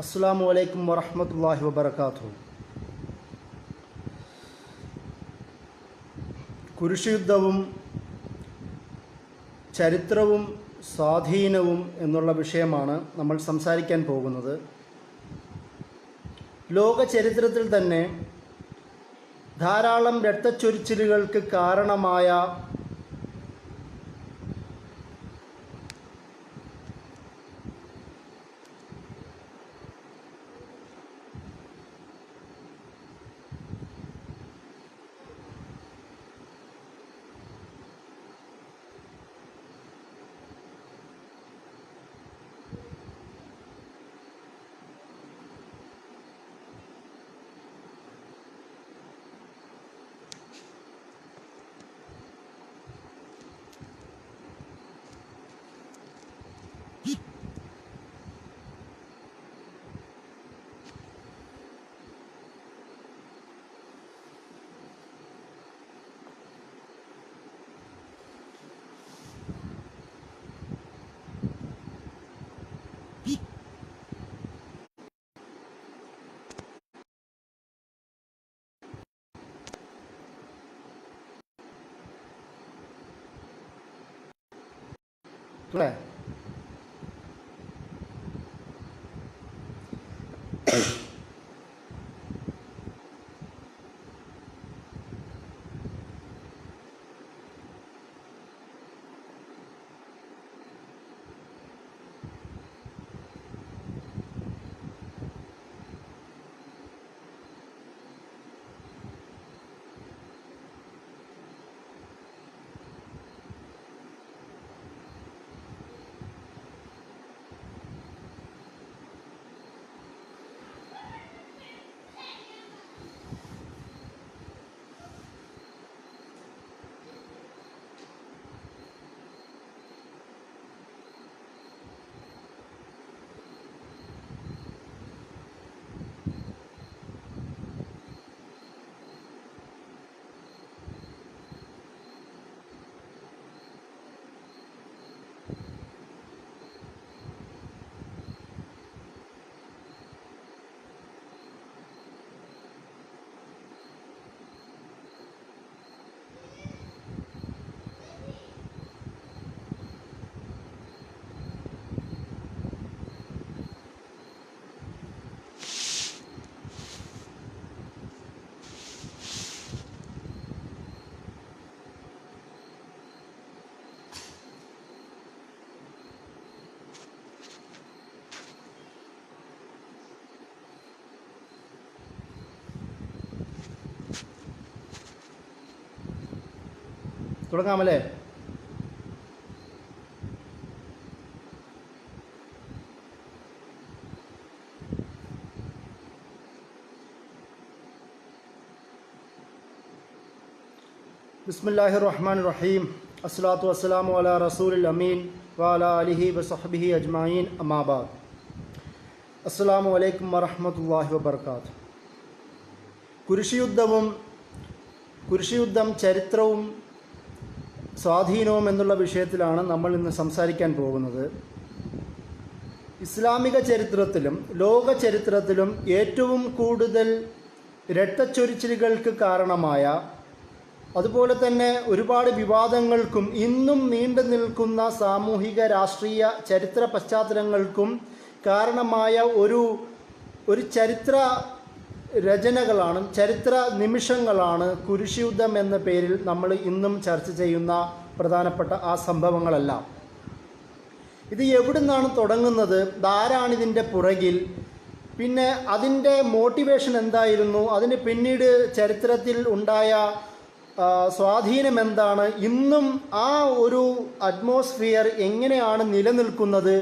അസ്സലാമു അലൈക്കും വറഹ്മത്തുള്ളാഹി വബറകാതുഹു. കുരിശുയുദ്ധവും ചരിത്രവും സ്വാധീനവും എന്നുള്ള വിഷയമാണ് നമ്മൾ സംസാരിക്കാൻ പോകുന്നത്. ലോക ചരിത്രത്തിൽ തന്നെ ധാരാളം രക്തച്ചൊരിച്ചിലുകൾക്ക് കാരണമായ അല്ലേ തുടങ്ങാമല്ലേ? ബിസ്മില്ലാഹിർ റഹ്മാനിർ റഹീം. അസ്സലാത്തു വസ്സലാമു അലാ റസൂലിൽ അമീൻ വഅലാ ആലിഹി വസഹ്ബിഹി അജ്മഈൻ. അമ്മാ ബഅദ്. അസ്സലാമു അലൈക്കും വറഹ്മത്തുള്ളാഹി വബറകാതുഹു. കുരിശുയുദ്ധം ചരിത്രവും സ്വാധീനവും എന്നുള്ള വിഷയത്തിലാണ് നമ്മൾ ഇന്ന് സംസാരിക്കാൻ പോകുന്നത്. ഇസ്ലാമിക ചരിത്രത്തിലും ലോക ചരിത്രത്തിലും ഏറ്റവും കൂടുതൽ രക്തച്ചൊരിച്ചിലുകൾക്ക് കാരണമായ, അതുപോലെ തന്നെ ഒരുപാട് വിവാദങ്ങൾക്കും ഇന്നും നീണ്ടു നിൽക്കുന്ന സാമൂഹിക രാഷ്ട്രീയ ചരിത്ര പശ്ചാത്തലങ്ങൾക്കും കാരണമായ ഒരു ചരിത്ര രചനകളാണ്, ചരിത്ര നിമിഷങ്ങളാണ് കുരിശുയുദ്ധം എന്ന പേരിൽ നമ്മൾ ഇന്നും ചർച്ച ചെയ്യുന്ന പ്രധാനപ്പെട്ട ആ സംഭവങ്ങളെല്ലാം. ഇത് എവിടെ നിന്നാണ് തുടങ്ങുന്നത്, ആരാണിതിൻ്റെ പുറകിൽ, പിന്നെ അതിൻ്റെ മോട്ടിവേഷൻ എന്തായിരുന്നു, അതിന് പിന്നീട് ചരിത്രത്തിൽ ഉണ്ടായ സ്വാധീനം എന്താണ്, ഇന്നും ആ ഒരു അറ്റ്മോസ്ഫിയർ എങ്ങനെയാണ് നിലനിൽക്കുന്നത്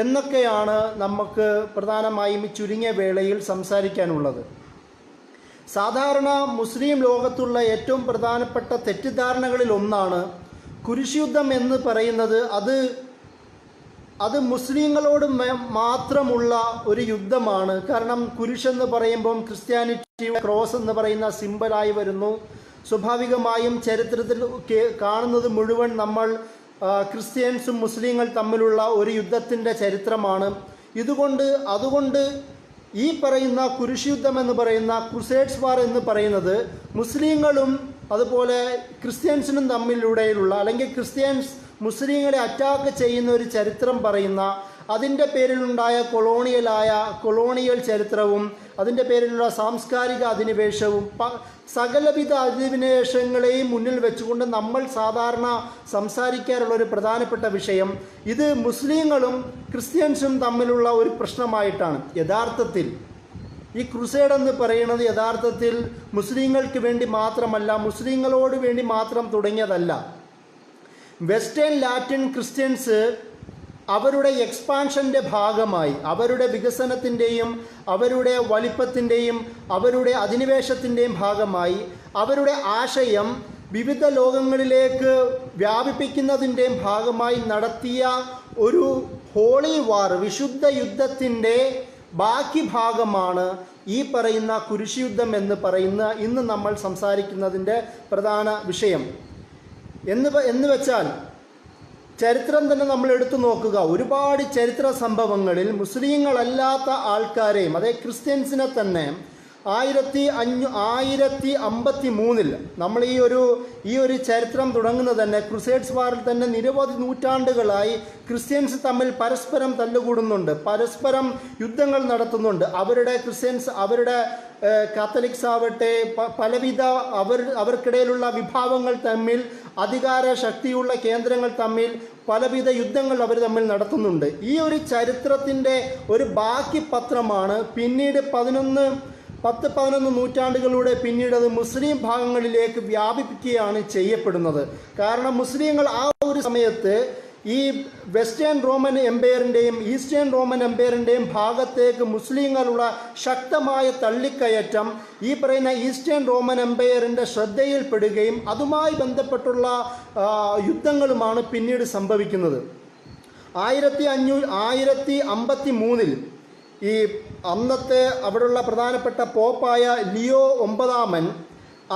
എന്നൊക്കെയാണ് നമുക്ക് പ്രധാനമായും ചുരുങ്ങിയ വേളയിൽ സംസാരിക്കാനുള്ളത്. സാധാരണ മുസ്ലിം ലോകത്തുള്ള ഏറ്റവും പ്രധാനപ്പെട്ട തെറ്റിദ്ധാരണകളിൽ ഒന്നാണ് കുരിശുയുദ്ധം എന്ന് പറയുന്നത്. അത് മുസ്ലിങ്ങളോട് മാത്രമുള്ള ഒരു യുദ്ധമാണ്. കാരണം കുരിശെന്ന് പറയുമ്പം ക്രിസ്ത്യാനിറ്റി ക്രോസ് എന്ന് പറയുന്ന സിമ്പലായി വരുന്നു. സ്വാഭാവികമായും ചരിത്രത്തിൽ കാണുന്നത് മുഴുവൻ നമ്മൾ ക്രിസ്ത്യൻസും മുസ്ലിങ്ങൾ തമ്മിലുള്ള ഒരു യുദ്ധത്തിൻ്റെ ചരിത്രമാണ്. അതുകൊണ്ട് ഈ പറയുന്ന കുരിശ് യുദ്ധം എന്ന് പറയുന്ന ക്രുസേഡ്സ് വാർ എന്ന് പറയുന്നത് മുസ്ലിങ്ങളും അതുപോലെ ക്രിസ്ത്യൻസിനും തമ്മിലൂടെയുള്ള, അല്ലെങ്കിൽ ക്രിസ്ത്യൻസ് മുസ്ലിങ്ങളെ അറ്റാക്ക് ചെയ്യുന്ന ഒരു ചരിത്രം പറയുന്ന, അതിൻ്റെ പേരിലുണ്ടായ കൊളോണിയൽ ചരിത്രവും അതിൻ്റെ പേരിലുള്ള സാംസ്കാരിക അധിനിവേശവും സകലവിധ അധിനിവേശങ്ങളെയും മുന്നിൽ വെച്ചുകൊണ്ട് നമ്മൾ സാധാരണ സംസാരിക്കാറുള്ള ഒരു പ്രധാനപ്പെട്ട വിഷയം ഇത് മുസ്ലിങ്ങളും ക്രിസ്ത്യൻസും തമ്മിലുള്ള ഒരു പ്രശ്നമായിട്ടാണ്. യഥാർത്ഥത്തിൽ ഈ ക്രുസേഡ് എന്ന് പറയുന്നത് യഥാർത്ഥത്തിൽ മുസ്ലിങ്ങൾക്ക് വേണ്ടി മാത്രമല്ല, മുസ്ലിങ്ങളോട് വേണ്ടി മാത്രം തുടങ്ങിയതല്ല. വെസ്റ്റേൺ ലാറ്റിൻ ക്രിസ്ത്യൻസ് അവരുടെ എക്സ്പാൻഷൻ്റെ ഭാഗമായി, അവരുടെ വികസനത്തിൻ്റെയും അവരുടെ വലിപ്പത്തിൻ്റെയും അവരുടെ അധിനിവേശത്തിൻ്റെയും ഭാഗമായി അവരുടെ ആശയം വിവിധ ലോകങ്ങളിലേക്ക് വ്യാപിപ്പിക്കുന്നതിൻ്റെയും ഭാഗമായി നടത്തിയ ഒരു ഹോളി വാർ, വിശുദ്ധ യുദ്ധത്തിൻ്റെ ബാക്കി ഭാഗമാണ് ഈ പറയുന്ന കുരിശ് യുദ്ധം എന്ന് പറയുന്ന ഇന്ന് നമ്മൾ സംസാരിക്കുന്നതിൻ്റെ പ്രധാന വിഷയം. എന്ന് വെച്ചാൽ ചരിത്രം തന്നെ നമ്മൾ എടുത്തു നോക്കുക. ഒരുപാട് ചരിത്ര സംഭവങ്ങളിൽ മുസ്ലിങ്ങളല്ലാത്ത ആൾക്കാരെയും, അതായത് ക്രിസ്ത്യൻസിനെ തന്നെ 1053 നമ്മൾ ഈ ഒരു ചരിത്രം തുടങ്ങുന്നത് തന്നെ ക്രുസേഡ്സ് വാറിൽ തന്നെ നിരവധി നൂറ്റാണ്ടുകളായി ക്രിസ്ത്യൻസ് തമ്മിൽ പരസ്പരം തല്ലുകൂടുന്നുണ്ട്, പരസ്പരം യുദ്ധങ്ങൾ നടത്തുന്നുണ്ട്. അവരുടെ ക്രിസ്ത്യൻസ്, അവരുടെ കാത്തലിക്സ് ആവട്ടെ, പലവിധ അവർക്കിടയിലുള്ള വിഭാഗങ്ങൾ തമ്മിൽ, അധികാര ശക്തിയുള്ള കേന്ദ്രങ്ങൾ തമ്മിൽ പലവിധ യുദ്ധങ്ങൾ അവർ തമ്മിൽ നടത്തുന്നുണ്ട്. ഈ ഒരു ചരിത്രത്തിൻ്റെ ഒരു ബാക്കി പത്രമാണ് പിന്നീട് 10-11 നൂറ്റാണ്ടുകളിലൂടെ പിന്നീട് അത് മുസ്ലിം ഭാഗങ്ങളിലേക്ക് വ്യാപിപ്പിക്കുകയാണ് ചെയ്യപ്പെടുന്നത്. കാരണം മുസ്ലിങ്ങൾ ആ ഒരു സമയത്ത് ഈ വെസ്റ്റേൺ റോമൻ എംപയറിൻ്റെയും ഈസ്റ്റേൺ റോമൻ എംപയറിൻ്റെയും ഭാഗത്തേക്ക് മുസ്ലിങ്ങളുള്ള ശക്തമായ തള്ളിക്കയറ്റം ഈ പറയുന്ന ഈസ്റ്റേൺ റോമൻ എംപയറിൻ്റെ ശ്രദ്ധയിൽപ്പെടുകയും അതുമായി ബന്ധപ്പെട്ടുള്ള യുദ്ധങ്ങളുമാണ് പിന്നീട് സംഭവിക്കുന്നത്. 1053 ഈ അന്നത്തെ അവിടെയുള്ള പ്രധാനപ്പെട്ട പോപ്പായ ലിയോ 9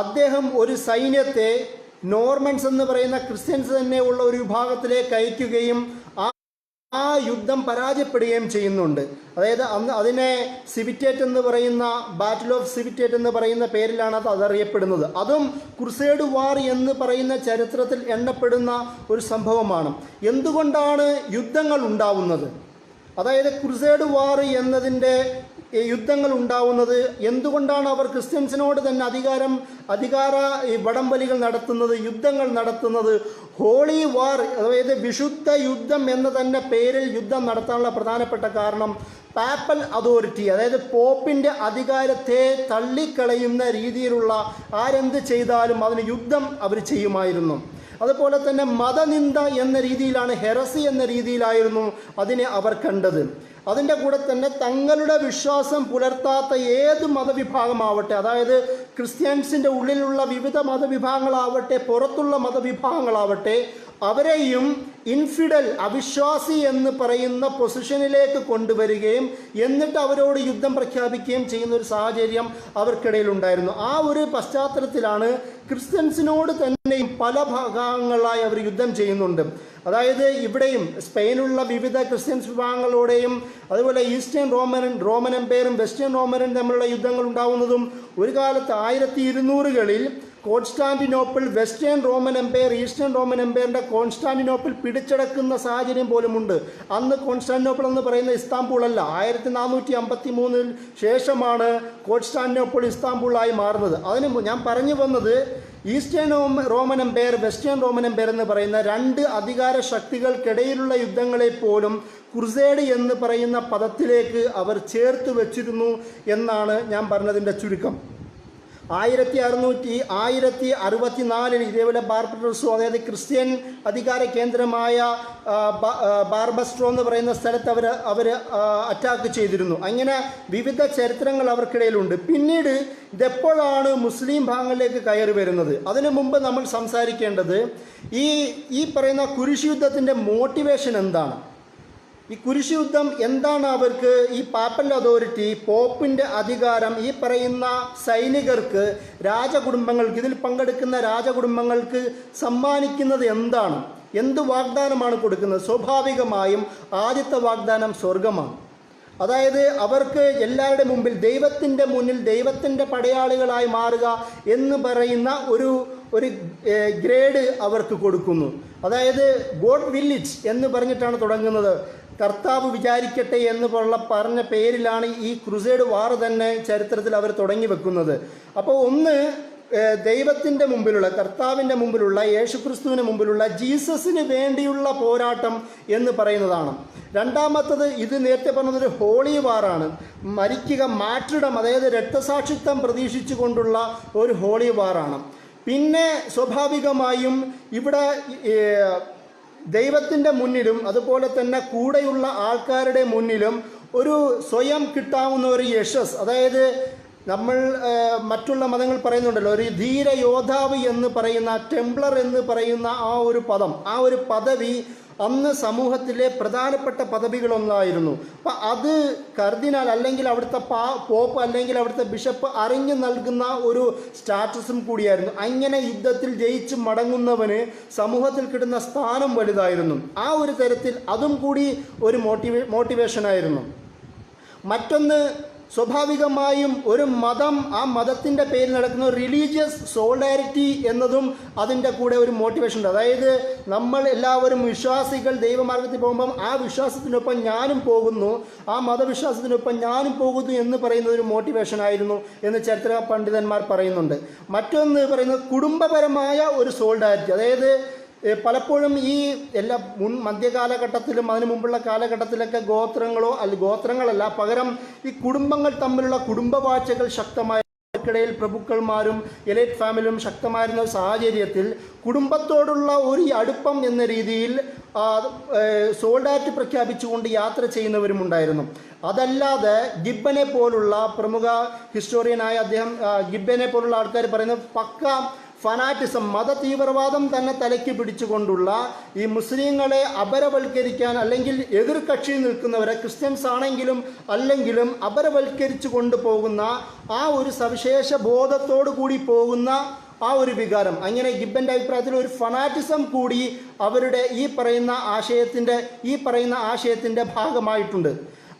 അദ്ദേഹം ഒരു സൈന്യത്തെ നോർമൻസ് എന്ന് പറയുന്ന ക്രിസ്ത്യൻസ് തന്നെ ഉള്ള ഒരു വിഭാഗത്തിലേക്ക് അയക്കുകയും ആ യുദ്ധം പരാജയപ്പെടുകയും ചെയ്യുന്നുണ്ട്. അതായത് അതിനെ സിവിറ്റേറ്റ് എന്ന് പറയുന്ന, ബാറ്റിൽ ഓഫ് സിവിറ്റേറ്റ് എന്ന് പറയുന്ന പേരിലാണ് അത് അറിയപ്പെടുന്നത്. അതും ക്രുസേഡ് വാർ എന്ന് പറയുന്ന ചരിത്രത്തിൽ എണ്ണപ്പെടുന്ന ഒരു സംഭവമാണ്. എന്തുകൊണ്ടാണ് യുദ്ധങ്ങൾ ഉണ്ടാവുന്നത്? അതായത് ക്രുസേഡ് വാർ എന്നതിൻ്റെ യുദ്ധങ്ങൾ ഉണ്ടാവുന്നത് എന്തുകൊണ്ടാണ്? അവർ ക്രിസ്ത്യൻസിനോട് തന്നെ അധികാര വടംവലികൾ നടത്തുന്നത്, യുദ്ധങ്ങൾ നടത്തുന്നത്. ഹോളി വാർ, അതായത് വിശുദ്ധ യുദ്ധം എന്ന തന്നെ പേരിൽ യുദ്ധം നടത്താനുള്ള പ്രധാനപ്പെട്ട കാരണം പാപ്പൽ അതോറിറ്റി, അതായത് പോപ്പിൻ്റെ അധികാരത്തെ തള്ളിക്കളയുന്ന രീതിയിലുള്ള ആരെന്ത് ചെയ്താലും അതിന് യുദ്ധം അവർ ചെയ്യുമായിരുന്നു. അതുപോലെ തന്നെ മതനിന്ദ എന്ന രീതിയിലാണ്, ഹെറസി എന്ന രീതിയിലായിരുന്നു അതിനെ അവർ കണ്ടത്. അതിൻ്റെ കൂടെ തന്നെ തങ്ങളുടെ വിശ്വാസം പുലർത്താത്ത ഏത് മതവിഭാഗമാവട്ടെ, അതായത് ക്രിസ്ത്യൻസിൻ്റെ ഉള്ളിലുള്ള വിവിധ മതവിഭാഗങ്ങളാവട്ടെ, പുറത്തുള്ള മതവിഭാഗങ്ങളാവട്ടെ, അവരെയും ഇൻഫിഡൽ, അവിശ്വാസി എന്ന് പറയുന്ന പൊസിഷനിലേക്ക് കൊണ്ടുവരികയും എന്നിട്ട് അവരോട് യുദ്ധം പ്രഖ്യാപിക്കുകയും ചെയ്യുന്ന ഒരു സാഹചര്യം അവർക്കിടയിലുണ്ടായിരുന്നു. ആ ഒരു പശ്ചാത്തലത്തിലാണ് ക്രിസ്ത്യൻസിനോട് തന്നെയും പല ഭാഗങ്ങളായി അവർ യുദ്ധം ചെയ്യുന്നുണ്ട്. അതായത് ഇവിടെയും സ്പെയിനുള്ള വിവിധ ക്രിസ്ത്യൻസ് വിഭാഗങ്ങളോടെയും അതുപോലെ ഈസ്റ്റേൺ റോമൻ എംപയറും വെസ്റ്റേൺ റോമനും തമ്മിലുള്ള യുദ്ധങ്ങൾ ഉണ്ടാവുന്നതും ഒരു കാലത്ത് 1200കളിൽ Constantinople, western Roman empire eastern Roman എംപയറിൻ്റെ കോൺസ്റ്റാന്റിനോപ്പിൾ പിടിച്ചടക്കുന്ന സാഹചര്യം പോലുമുണ്ട്. അന്ന് കോൺസ്റ്റാന്റിനോപ്പിൾ എന്ന് പറയുന്ന ഇസ്താംബൂൾ അല്ല, 1453 ശേഷമാണ് കോൺസ്റ്റാന്റിനോപ്പിൾ ഇസ്താംബൂളായി മാറുന്നത്. അതിന് ഞാൻ പറഞ്ഞു വന്നത് Eastern Roman Empire, Western Roman Empire എന്ന് പറയുന്ന രണ്ട് അധികാര ശക്തികൾക്കിടയിലുള്ള യുദ്ധങ്ങളെപ്പോലും ക്രുസേഡ് എന്ന് പറയുന്ന പദത്തിലേക്ക് അവർ ചേർത്ത് വെച്ചിരുന്നു എന്നാണ് ഞാൻ പറഞ്ഞതിൻ്റെ ചുരുക്കം. 1064 ഇതേപോലെ ബാർബറോസോ, അതായത് ക്രിസ്ത്യൻ അധികാര കേന്ദ്രമായ ബാർബസ്ട്രോ എന്ന് പറയുന്ന സ്ഥലത്ത് അവർ അറ്റാക്ക് ചെയ്തിരുന്നു. അങ്ങനെ വിവിധ ചരിത്രങ്ങൾ അവർക്കിടയിലുണ്ട്. പിന്നീട് ഇതെപ്പോഴാണ് മുസ്ലിം ഭാഗങ്ങളിലേക്ക് കയറി വരുന്നത്? അതിനു മുമ്പ് നമ്മൾ സംസാരിക്കേണ്ടത് ഈ പറയുന്ന കുരിശ് യുദ്ധത്തിൻ്റെ മോട്ടിവേഷൻ എന്താണ്? ഈ കുരിശ് യുദ്ധം എന്താണ് അവർക്ക് ഈ പാപ്പൽ അതോറിറ്റി, പോപ്പിൻ്റെ അധികാരം ഈ പറയുന്ന സൈനികർക്ക്, രാജകുടുംബങ്ങൾക്ക്, ഇതിൽ പങ്കെടുക്കുന്ന രാജകുടുംബങ്ങൾക്ക് സമ്മാനിക്കുന്നത് എന്താണ്? എന്ത് വാഗ്ദാനമാണ് കൊടുക്കുന്നത്? സ്വാഭാവികമായും ആദ്യത്തെ വാഗ്ദാനം സ്വർഗമാണ്. അതായത് അവർക്ക് എല്ലാവരുടെ മുമ്പിൽ ദൈവത്തിൻ്റെ മുന്നിൽ ദൈവത്തിൻ്റെ പടയാളികളായി മാറുക എന്ന് പറയുന്ന ഒരു ഗ്രേഡ് അവർക്ക് കൊടുക്കുന്നു. അതായത് ഗോഡ് വില്ലിറ്റ് എന്ന് പറഞ്ഞിട്ടാണ് തുടങ്ങുന്നത്. കർത്താവ് വിചാരിക്കട്ടെ എന്ന് പറഞ്ഞ പേരിലാണ് ഈ ക്രുസേഡ് വാർ തന്നെ ചരിത്രത്തിൽ അവർ തുടങ്ങി വെക്കുന്നത്. അപ്പോൾ ഒന്ന് ദൈവത്തിൻ്റെ മുമ്പിലുള്ള, കർത്താവിൻ്റെ മുമ്പിലുള്ള, യേശുക്രിസ്തുവിന് മുമ്പിലുള്ള ജീസസിന് വേണ്ടിയുള്ള പോരാട്ടം എന്ന് പറയുന്നതാണ്. രണ്ടാമത്തത്, ഇത് നേരത്തെ പറഞ്ഞതൊരു ഹോളി വാറാണ്. മരിക്കുക, മാറ്റിടം, അതായത് രക്തസാക്ഷിത്വം പ്രതീക്ഷിച്ചു കൊണ്ടുള്ള ഒരു ഹോളി വാറാണ്. പിന്നെ സ്വാഭാവികമായും ഇവിടെ ദൈവത്തിൻ്റെ മുന്നിലും അതുപോലെ തന്നെ കൂടെയുള്ള ആൾക്കാരുടെ മുന്നിലും ഒരു സ്വയം കിട്ടാവുന്ന ഒരു യശസ്, അതായത് നമ്മൾ മറ്റുള്ള മതങ്ങൾ പറയുന്നുണ്ടല്ലോ, ഒരു ധീര യോദ്ധാവ് എന്ന് പറയുന്ന, ടെംപ്ലർ എന്ന് പറയുന്ന ആ ഒരു പദം, ആ ഒരു പദവി അന്ന് സമൂഹത്തിലെ പ്രധാനപ്പെട്ട പദവികളൊന്നായിരുന്നു. അപ്പം അത് കർദിനാൾ അല്ലെങ്കിൽ അവിടുത്തെ പോപ്പ് അല്ലെങ്കിൽ അവിടുത്തെ ബിഷപ്പ് അറിഞ്ഞു നൽകുന്ന ഒരു സ്റ്റാറ്റസും കൂടിയായിരുന്നു. അങ്ങനെ യുദ്ധത്തിൽ ജയിച്ച് മടങ്ങുന്നവന് സമൂഹത്തിൽ കിട്ടുന്ന സ്ഥാനം വലുതായിരുന്നു. ആ ഒരു തരത്തിൽ അതും കൂടി ഒരു മോട്ടിവേഷനായിരുന്നു. മറ്റൊന്ന്, സ്വാഭാവികമായും ഒരു മതം, ആ മതത്തിൻ്റെ പേരിൽ നടക്കുന്ന റിലീജിയസ് സോളിഡാരിറ്റി എന്നതും അതിൻ്റെ കൂടെ ഒരു മോട്ടിവേഷൻ ഉണ്ട്. അതായത് നമ്മൾ എല്ലാവരും വിശ്വാസികൾ ദൈവമാർഗത്തിൽ പോകുമ്പം ആ വിശ്വാസത്തിനൊപ്പം ഞാനും പോകുന്നു, ആ മതവിശ്വാസത്തിനൊപ്പം ഞാനും പോകുന്നു എന്ന് പറയുന്ന ഒരു മോട്ടിവേഷൻ ആയിരുന്നു എന്ന് ചരിത്ര പണ്ഡിതന്മാർ പറയുന്നുണ്ട്. മറ്റൊന്ന് പറയുന്നത് കുടുംബപരമായ ഒരു സോളിഡാരിറ്റി. അതായത് പലപ്പോഴും ഈ എല്ലാ മധ്യകാലഘട്ടത്തിലും അതിനു മുമ്പുള്ള കാലഘട്ടത്തിലൊക്കെ ഗോത്രങ്ങളല്ല, പകരം ഈ കുടുംബങ്ങൾ തമ്മിലുള്ള കുടുംബവാഴ്ചകൾ ശക്തമായ ിടയിൽ പ്രഭുക്കന്മാരും എലൈറ്റ് ഫാമിലിയും ശക്തമായിരുന്ന സാഹചര്യത്തിൽ കുടുംബത്തോടുള്ള ഒരു അടുപ്പം എന്ന രീതിയിൽ സോൾഡാറ്റ് പ്രഖ്യാപിച്ചുകൊണ്ട് യാത്ര ചെയ്യുന്നവരുമുണ്ടായിരുന്നു. അതല്ലാതെ ഗിബ്ബനെ പോലുള്ള പ്രമുഖ ഹിസ്റ്റോറിയനായ ഗിബ്ബനെ പോലുള്ള ആൾക്കാർ പറയുന്നത് പക്ക ഫനാറ്റിസം, മത തീവ്രവാദം തന്നെ തലയ്ക്ക് പിടിച്ചുകൊണ്ടുള്ള ഈ മുസ്ലിങ്ങളെ അപരവൽക്കരിക്കാൻ അല്ലെങ്കിൽ എതിർ കക്ഷി നിൽക്കുന്നവരെ, ക്രിസ്ത്യൻസ് ആണെങ്കിലും അല്ലെങ്കിലും അപരവൽക്കരിച്ചു കൊണ്ടുപോകുന്ന ആ ഒരു സവിശേഷ ബോധത്തോടു കൂടി പോകുന്ന ആ ഒരു വികാരം, അങ്ങനെ ഗിബ്ബൻ്റെ അഭിപ്രായത്തിൽ ഒരു ഫനാറ്റിസം കൂടി അവരുടെ ഈ പറയുന്ന ആശയത്തിൻ്റെ ഭാഗമായിട്ടുണ്ട്.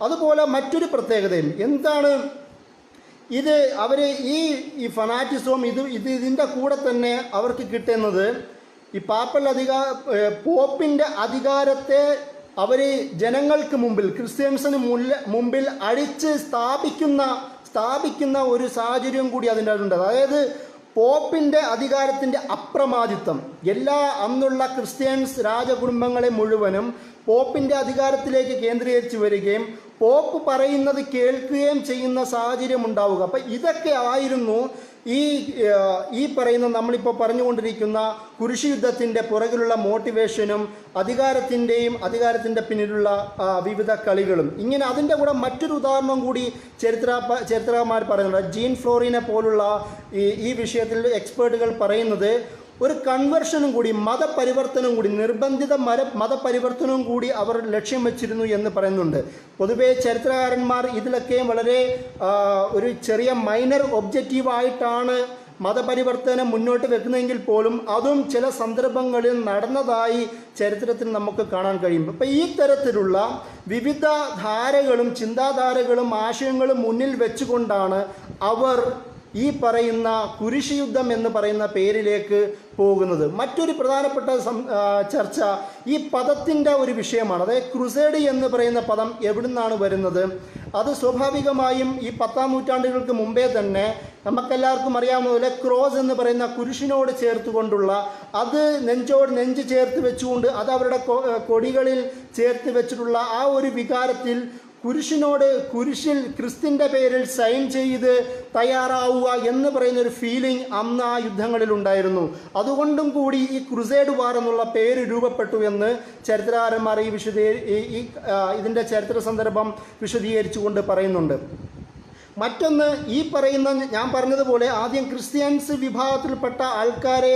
അതുപോലെ മറ്റൊരു പ്രത്യേകതയും എന്താണ്, ഇത് അവർ ഈ ഫനാറ്റിസവും ഇതിൻ്റെ കൂടെ തന്നെ അവർക്ക് കിട്ടുന്നത് ഈ പോപ്പിൻ്റെ അധികാരത്തെ അവർ ജനങ്ങൾക്ക് മുമ്പിൽ, ക്രിസ്ത്യൻസിന് മുമ്പിൽ അടിച്ച് സ്ഥാപിക്കുന്ന ഒരു സാഹചര്യം കൂടി അതിൻ്റെ ഉണ്ട്. അതായത് പോപ്പിൻ്റെ അധികാരത്തിൻ്റെ അപ്രമാദിത്വം, അന്നുള്ള ക്രിസ്ത്യൻസ് രാജകുടുംബങ്ങളെ മുഴുവനും പോപ്പിൻ്റെ അധികാരത്തിലേക്ക് കേന്ദ്രീകരിച്ച് വരികയും പോപ്പ് പറയുന്നത് കേൾക്കുകയും ചെയ്യുന്ന സാഹചര്യം ഉണ്ടാവുക. അപ്പം ഇതൊക്കെ ആയിരുന്നു ഈ പറയുന്ന നമ്മളിപ്പോൾ പറഞ്ഞുകൊണ്ടിരിക്കുന്ന കുരിശ് യുദ്ധത്തിൻ്റെ പുറകിലുള്ള മോട്ടിവേഷനും അധികാരത്തിൻ്റെ പിന്നിലുള്ള വിവിധ കളികളും. ഇങ്ങനെ അതിൻ്റെ കൂടെ മറ്റൊരു ഉദാഹരണം കൂടി ചരിത്രകാരന്മാർ പറയുന്നുണ്ട്. ജീൻ ഫ്ലോറിനെ പോലുള്ള ഈ വിഷയത്തിൽ എക്സ്പേർട്ടുകൾ പറയുന്നത് ഒരു കൺവെർഷനും കൂടി, നിർബന്ധിത മതപരിവർത്തനവും കൂടി അവർ ലക്ഷ്യം വെച്ചിരുന്നു എന്ന് പറയുന്നുണ്ട്. പൊതുവെ ചരിത്രകാരന്മാർ ഇതിലൊക്കെ വളരെ ഒരു ചെറിയ മൈനർ ഒബ്ജക്റ്റീവായിട്ടാണ് മതപരിവർത്തനം മുന്നോട്ട് വെക്കുന്നതെങ്കിൽ പോലും അതും ചില സന്ദർഭങ്ങളിൽ നടന്നതായി ചരിത്രത്തിൽ നമുക്ക് കാണാൻ കഴിയും. അപ്പം ഈ തരത്തിലുള്ള വിവിധ ചിന്താധാരകളും ആശയങ്ങളും മുന്നിൽ വെച്ചുകൊണ്ടാണ് അവർ ഈ പറയുന്ന കുരിശ് യുദ്ധം എന്ന് പറയുന്ന പേരിലേക്ക് പോകുന്നത്. മറ്റൊരു പ്രധാനപ്പെട്ട ചർച്ച ഈ പദത്തിൻ്റെ ഒരു വിഷയമാണ്. അതായത് ക്രുസേഡ് എന്ന് പറയുന്ന പദം എവിടുന്നാണ് വരുന്നത്? അത് സ്വാഭാവികമായും ഈ 10-ാം നൂറ്റാണ്ടുകൾക്ക് മുമ്പേ തന്നെ നമുക്കെല്ലാവർക്കും അറിയാവുന്ന പോലെ ക്രോസ് എന്ന് പറയുന്ന കുരിശിനോട് ചേർത്തുകൊണ്ടുള്ള, അത് നെഞ്ച് ചേർത്ത് വെച്ചുകൊണ്ട് അത് അവരുടെ കൊടികളിൽ ചേർത്ത് വെച്ചിട്ടുള്ള ആ ഒരു വികാരത്തിൽ കുരിശിൽ ക്രിസ്ത്യൻ്റെ പേരിൽ സൈൻ ചെയ്ത് തയ്യാറാവുക എന്ന് പറയുന്നൊരു ഫീലിംഗ് അന്ന് ആ യുദ്ധങ്ങളിൽ ഉണ്ടായിരുന്നു. അതുകൊണ്ടും കൂടി ഈ ക്രുസേഡ് വാർ എന്നുള്ള പേര് രൂപപ്പെട്ടു എന്ന് ചരിത്രകാരന്മാർ ഇതിൻ്റെ ചരിത്ര സന്ദർഭം വിശദീകരിച്ചുകൊണ്ട് പറയുന്നുണ്ട്. മറ്റൊന്ന്, ഞാൻ പറഞ്ഞതുപോലെ ആദ്യം ക്രിസ്ത്യൻസ് വിഭാഗത്തിൽപ്പെട്ട ആൾക്കാരെ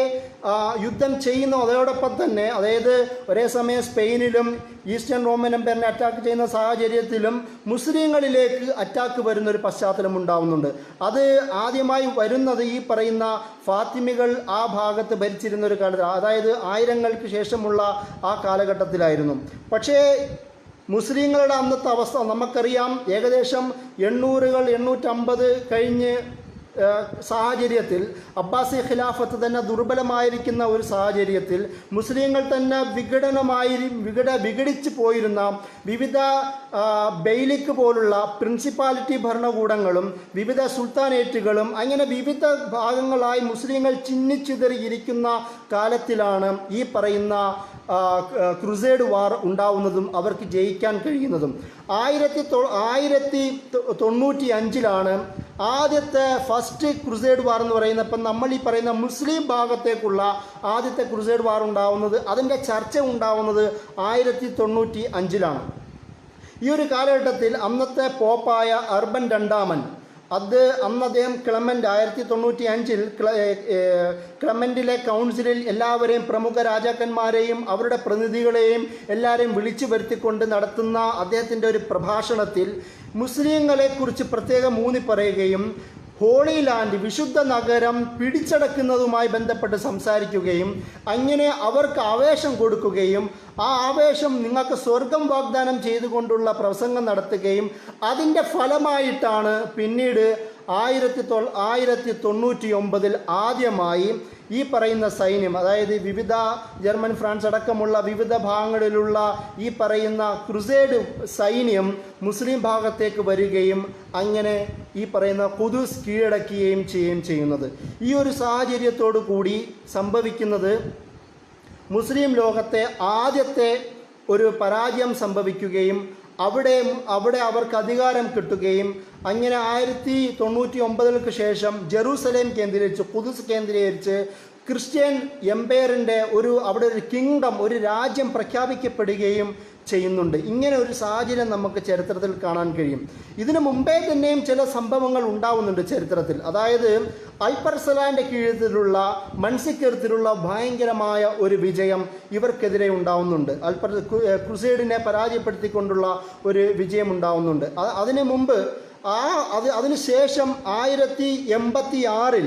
യുദ്ധം ചെയ്യുന്നു. അതോടൊപ്പം തന്നെ, അതായത് ഒരേ സമയം സ്പെയിനിലും ഈസ്റ്റേൺ റോമൻ എംപയറിനെ അറ്റാക്ക് ചെയ്യുന്ന സാഹചര്യത്തിലും മുസ്ലിങ്ങളിലേക്ക് അറ്റാക്ക് വരുന്നൊരു പശ്ചാത്തലം ഉണ്ടാവുന്നുണ്ട്. അത് ആദ്യമായി വരുന്നത് ഈ പറയുന്ന ഫാത്തിമികൾ ആ ഭാഗത്ത് ഭരിച്ചിരുന്ന ഒരു കാലത്ത്, അതായത് 1000-ങ്ങൾക്ക് ശേഷമുള്ള ആ കാലഘട്ടത്തിലായിരുന്നു. പക്ഷേ മുസ്ലിങ്ങളുടെ അന്നത്തെ അവസ്ഥ നമുക്കറിയാം. ഏകദേശം 800-850 കഴിഞ്ഞ് സാഹചര്യത്തിൽ, അബ്ബാസി ഖിലാഫത്ത് തന്നെ ദുർബലമായിരിക്കുന്ന ഒരു സാഹചര്യത്തിൽ, മുസ്ലിങ്ങൾ തന്നെ വിഘടിച്ചു പോയിരുന്ന വിവിധ ബെയ്ലിക്ക് പോലുള്ള പ്രിൻസിപ്പാലിറ്റി ഭരണകൂടങ്ങളും വിവിധ സുൽത്താനേറ്റുകളും അങ്ങനെ വിവിധ ഭാഗങ്ങളായി മുസ്ലിങ്ങൾ ചിന്നിച്ചിതറിയിരിക്കുന്ന കാലത്തിലാണ് ഈ പറയുന്ന ക്രുസേഡ് വാർ ഉണ്ടാവുന്നതും അവർക്ക് ജയിക്കാൻ കഴിയുന്നതും. 1095 ആദ്യത്തെ ഫസ്റ്റ് ക്രുസേഡ് വാർ എന്ന് പറയുന്നത്. ഇപ്പം നമ്മൾ ഈ പറയുന്ന മുസ്ലിം ഭാഗത്തേക്കുള്ള ആദ്യത്തെ ക്രുസേഡ് വാർ ഉണ്ടാവുന്നത്, അതിൻ്റെ ചർച്ച ഉണ്ടാവുന്നത് 1095. ഈ ഒരു കാലഘട്ടത്തിൽ അന്നത്തെ പോപ്പായ അർബൻ രണ്ടാമൻ, അന്ന് അദ്ദേഹം ക്ലെമൻ്റ് 1095 ക്ലെമൻറ്റിലെ കൗൺസിലിൽ എല്ലാവരെയും, പ്രമുഖ രാജാക്കന്മാരെയും അവരുടെ പ്രതിനിധികളെയും എല്ലാവരെയും വിളിച്ചു വരുത്തിക്കൊണ്ട് നടത്തുന്ന അദ്ദേഹത്തിൻ്റെ ഒരു പ്രഭാഷണത്തിൽ മുസ്ലിങ്ങളെക്കുറിച്ച് പ്രത്യേകം ഊന്നി പറയുകയും ഹോളി ലാൻഡ്, വിശുദ്ധ നഗരം പിടിച്ചടക്കുന്നതുമായി ബന്ധപ്പെട്ട് സംസാരിക്കുകയും അങ്ങനെ അവർക്ക് ആവേശം കൊടുക്കുകയും ആ ആവേശം നിങ്ങൾക്ക് സ്വർഗം വാഗ്ദാനം ചെയ്തുകൊണ്ടുള്ള പ്രസംഗം നടത്തുകയും അതിൻ്റെ ഫലമായിട്ടാണ് പിന്നീട് 1099 ആദ്യമായി ഈ പറയുന്ന സൈന്യം, അതായത് വിവിധ ജർമ്മൻ, ഫ്രാൻസ് അടക്കമുള്ള വിവിധ ഭാഗങ്ങളിലുള്ള ഈ പറയുന്ന ക്രുസേഡ് സൈന്യം മുസ്ലിം ഭാഗത്തേക്ക് വരികയും അങ്ങനെ ഈ പറയുന്ന ഖുദ്സ് കീഴടക്കുകയും ചെയ്യുന്നത്. ഈ ഒരു സാഹചര്യത്തോടു കൂടി സംഭവിക്കുന്നത് മുസ്ലിം ലോകത്തെ ആദ്യത്തെ ഒരു പരാജയം സംഭവിക്കുകയും അവിടെ അവർക്ക് അധികാരം കിട്ടുകയും അങ്ങനെ 1099 ശേഷം ജെറൂസലേം കേന്ദ്രീകരിച്ച്, ഖുദ്സ് കേന്ദ്രീകരിച്ച് ക്രിസ്ത്യൻ എംപയറിൻ്റെ അവിടെ ഒരു കിങ്ഡം, ഒരു രാജ്യം പ്രഖ്യാപിക്കപ്പെടുകയും ചെയ്യുന്നുണ്ട്. ഇങ്ങനെ ഒരു സാഹചര്യം നമുക്ക് ചരിത്രത്തിൽ കാണാൻ കഴിയും. ഇതിനു മുമ്പേ തന്നെയും ചില സംഭവങ്ങൾ ഉണ്ടാവുന്നുണ്ട് ചരിത്രത്തിൽ. അതായത് അൽപർസലാൻ്റെ കീഴത്തിലുള്ള മൻസിക്കരത്തിലുള്ള ഭയങ്കരമായ ഒരു വിജയം ഇവർക്കെതിരെ ഉണ്ടാവുന്നുണ്ട്. ക്രുസേഡിനെ പരാജയപ്പെടുത്തിക്കൊണ്ടുള്ള ഒരു വിജയം ഉണ്ടാവുന്നുണ്ട്. അതിനു മുമ്പ് അതിനുശേഷം 1086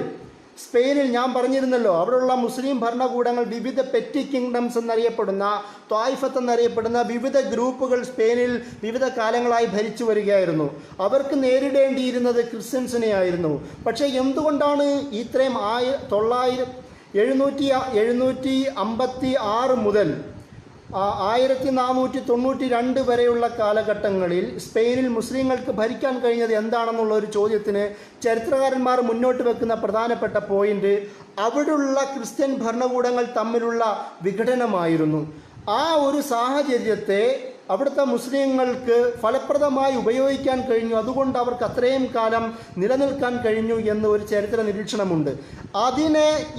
സ്പെയിനിൽ ഞാൻ പറഞ്ഞിരുന്നല്ലോ, അവിടെയുള്ള മുസ്ലിം ഭരണകൂടങ്ങൾ വിവിധ പെറ്റി കിങ്ഡംസ് എന്നറിയപ്പെടുന്ന, ത്വായിഫത്ത് എന്നറിയപ്പെടുന്ന വിവിധ ഗ്രൂപ്പുകൾ സ്പെയിനിൽ വിവിധ കാലങ്ങളായി ഭരിച്ചു വരികയായിരുന്നു. അവർക്ക് നേരിടേണ്ടിയിരുന്നത് ക്രിസ്ത്യൻസിനെ ആയിരുന്നു. പക്ഷേ എന്തുകൊണ്ടാണ് ഇത്രയും 756 മുതൽ 1492 വരെയുള്ള കാലഘട്ടങ്ങളിൽ സ്പെയിനിൽ മുസ്ലിങ്ങൾക്ക് ഭരിക്കാൻ കഴിഞ്ഞത് എന്താണെന്നുള്ള ഒരു ചോദ്യത്തിന് ചരിത്രകാരന്മാർ മുന്നോട്ട് വെക്കുന്ന പ്രധാനപ്പെട്ട പോയിന്റ് അവിടെയുള്ള ക്രിസ്ത്യൻ ഭരണകൂടങ്ങൾ തമ്മിലുള്ള വിഘടനമായിരുന്നു. ആ ഒരു സാഹചര്യത്തെ അവിടുത്തെ മുസ്ലിങ്ങൾക്ക് ഫലപ്രദമായി ഉപയോഗിക്കാൻ കഴിഞ്ഞു. അതുകൊണ്ട് അവർക്ക് അത്രയും കാലം നിലനിൽക്കാൻ കഴിഞ്ഞു എന്ന് ഒരു ചരിത്ര നിരീക്ഷണമുണ്ട്.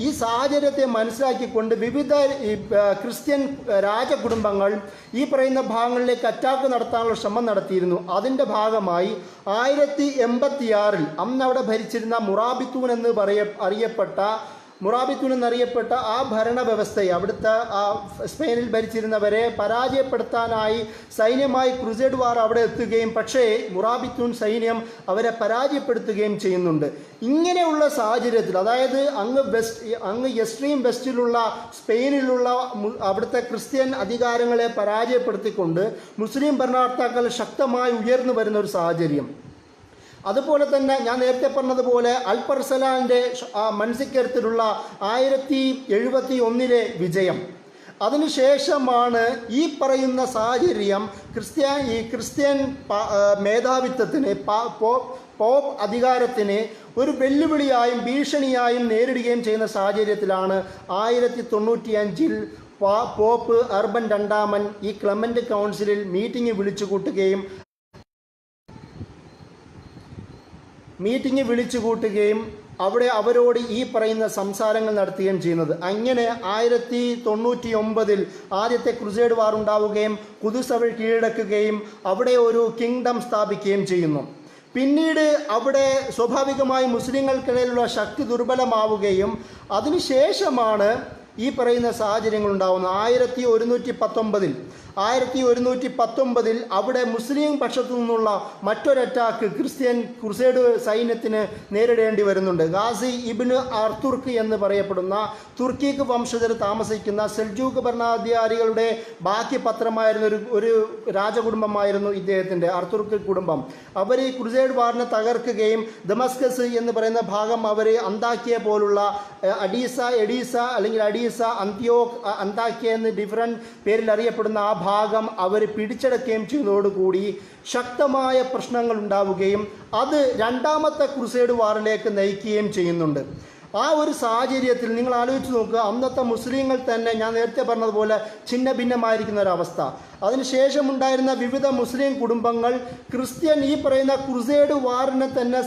ഈ സാഹചര്യത്തെ മനസ്സിലാക്കിക്കൊണ്ട് വിവിധ ക്രിസ്ത്യൻ രാജകുടുംബങ്ങൾ ഈ പറയുന്ന ഭാഗങ്ങളിലേക്ക് അറ്റാക്ക് നടത്താനുള്ള ശ്രമം നടത്തിയിരുന്നു. അതിൻ്റെ ഭാഗമായി 1086 അന്ന് അവിടെ ഭരിച്ചിരുന്ന മുറാബിത്തൂൻ എന്നറിയപ്പെട്ട ആ ഭരണവ്യവസ്ഥയെ, അവിടുത്തെ സ്പെയിനിൽ ഭരിച്ചിരുന്നവരെ പരാജയപ്പെടുത്താനായി സൈന്യമായി ക്രുസേഡ് വാർ അവിടെ എത്തുകയും പക്ഷേ മുറാബിത്തൂൻ സൈന്യം അവരെ പരാജയപ്പെടുത്തുകയും ചെയ്യുന്നുണ്ട്. ഇങ്ങനെയുള്ള സാഹചര്യത്തിൽ, അതായത് അങ്ങ് എക്സ്ട്രീം വെസ്റ്റിലുള്ള സ്പെയിനിലുള്ള അവിടുത്തെ ക്രിസ്ത്യൻ അധികാരങ്ങളെ പരാജയപ്പെടുത്തിക്കൊണ്ട് മുസ്ലിം ഭരണകർത്താക്കൾ ശക്തമായി ഉയർന്നു വരുന്ന ഒരു സാഹചര്യം. അതുപോലെ തന്നെ ഞാൻ നേരത്തെ പറഞ്ഞതുപോലെ അൽപർസലാൻ്റെ മൻസിക്കരത്തിലുള്ള 1071 വിജയം, അതിനുശേഷമാണ് ഈ പറയുന്ന സാഹചര്യം ക്രിസ്ത്യൻ മേധാവിത്വത്തിന്, പോപ്പ് അധികാരത്തിന് ഒരു വെല്ലുവിളിയായും ഭീഷണിയായും നേരിടുകയും ചെയ്യുന്ന സാഹചര്യത്തിലാണ് 1095 പോപ്പ് അർബൻ രണ്ടാമൻ ഈ ക്ലെമൻ്റ് കൗൺസിലിൽ മീറ്റിംഗ് വിളിച്ചു കൂട്ടുകയും അവിടെ അവരോട് ഈ പറയുന്ന സംസാരങ്ങൾ നടത്തുകയും ചെയ്യുന്നത്. അങ്ങനെ 1099 ആദ്യത്തെ ക്രുസേഡ് വാർ ഉണ്ടാവുകയും ഖുദ്സ് അവർ കീഴടക്കുകയും അവിടെ ഒരു കിങ്ഡം സ്ഥാപിക്കുകയും ചെയ്യുന്നു. പിന്നീട് അവിടെ സ്വാഭാവികമായി മുസ്ലിങ്ങൾക്കിടയിലുള്ള ശക്തി ദുർബലമാവുകയും അതിനുശേഷമാണ് ഈ പറയുന്ന സാഹചര്യങ്ങൾ ഉണ്ടാവുന്നത്. 1119 1119 അവിടെ മുസ്ലിം പക്ഷത്തു നിന്നുള്ള മറ്റൊരു അറ്റാക്ക് ക്രിസ്ത്യൻ ക്രുസേഡ് സൈന്യത്തിന് നേരിടേണ്ടി വരുന്നുണ്ട്. ഗാസി ഇബ്നു അർതുർക്ക് എന്ന് പറയപ്പെടുന്ന തുർക്കിക്ക് വംശജർ താമസിക്കുന്ന സെൽജൂക്ക് ഭരണാധികാരികളുടെ ബാക്കി പത്രമായിരുന്ന ഒരു രാജകുടുംബമായിരുന്നു ഇദ്ദേഹത്തിൻ്റെ അർതുർക്ക് കുടുംബം. അവർ ഈ ക്രുസേഡ് വാറിനെ തകർക്കുകയും ദമസ്കസ് എന്ന് പറയുന്ന ഭാഗം അവർ അന്താക്കിയ പോലുള്ള എഡീസ അല്ലെങ്കിൽ അഡീസ, അന്താക്കിയ എന്ന് ഡിഫറൻറ്റ് പേരിൽ അറിയപ്പെടുന്ന ആ ഭാഗം അവർ പിടിച്ചെടുക്കുകയും ചെയ്യുന്നതോടുകൂടി ശക്തമായ പ്രശ്നങ്ങൾ ഉണ്ടാവുകയും അത് രണ്ടാമത്തെ ക്രുസേഡ് വാറിലേക്ക് നയിക്കുകയും ചെയ്യുന്നുണ്ട്. ആ ഒരു സാഹചര്യത്തിൽ നിങ്ങൾ ആലോചിച്ച് നോക്കുക, അന്നത്തെ മുസ്ലിങ്ങൾ തന്നെ ഞാൻ നേരത്തെ പറഞ്ഞതുപോലെ ഛിന്ന ഭിന്നമായിരിക്കുന്ന ഒരവസ്ഥ. അതിനുശേഷമുണ്ടായിരുന്ന വിവിധ മുസ്ലിം കുടുംബങ്ങൾ ക്രിസ്ത്യൻ ഈ പറയുന്ന ക്രുസേഡ് വാറിനെ തന്നെ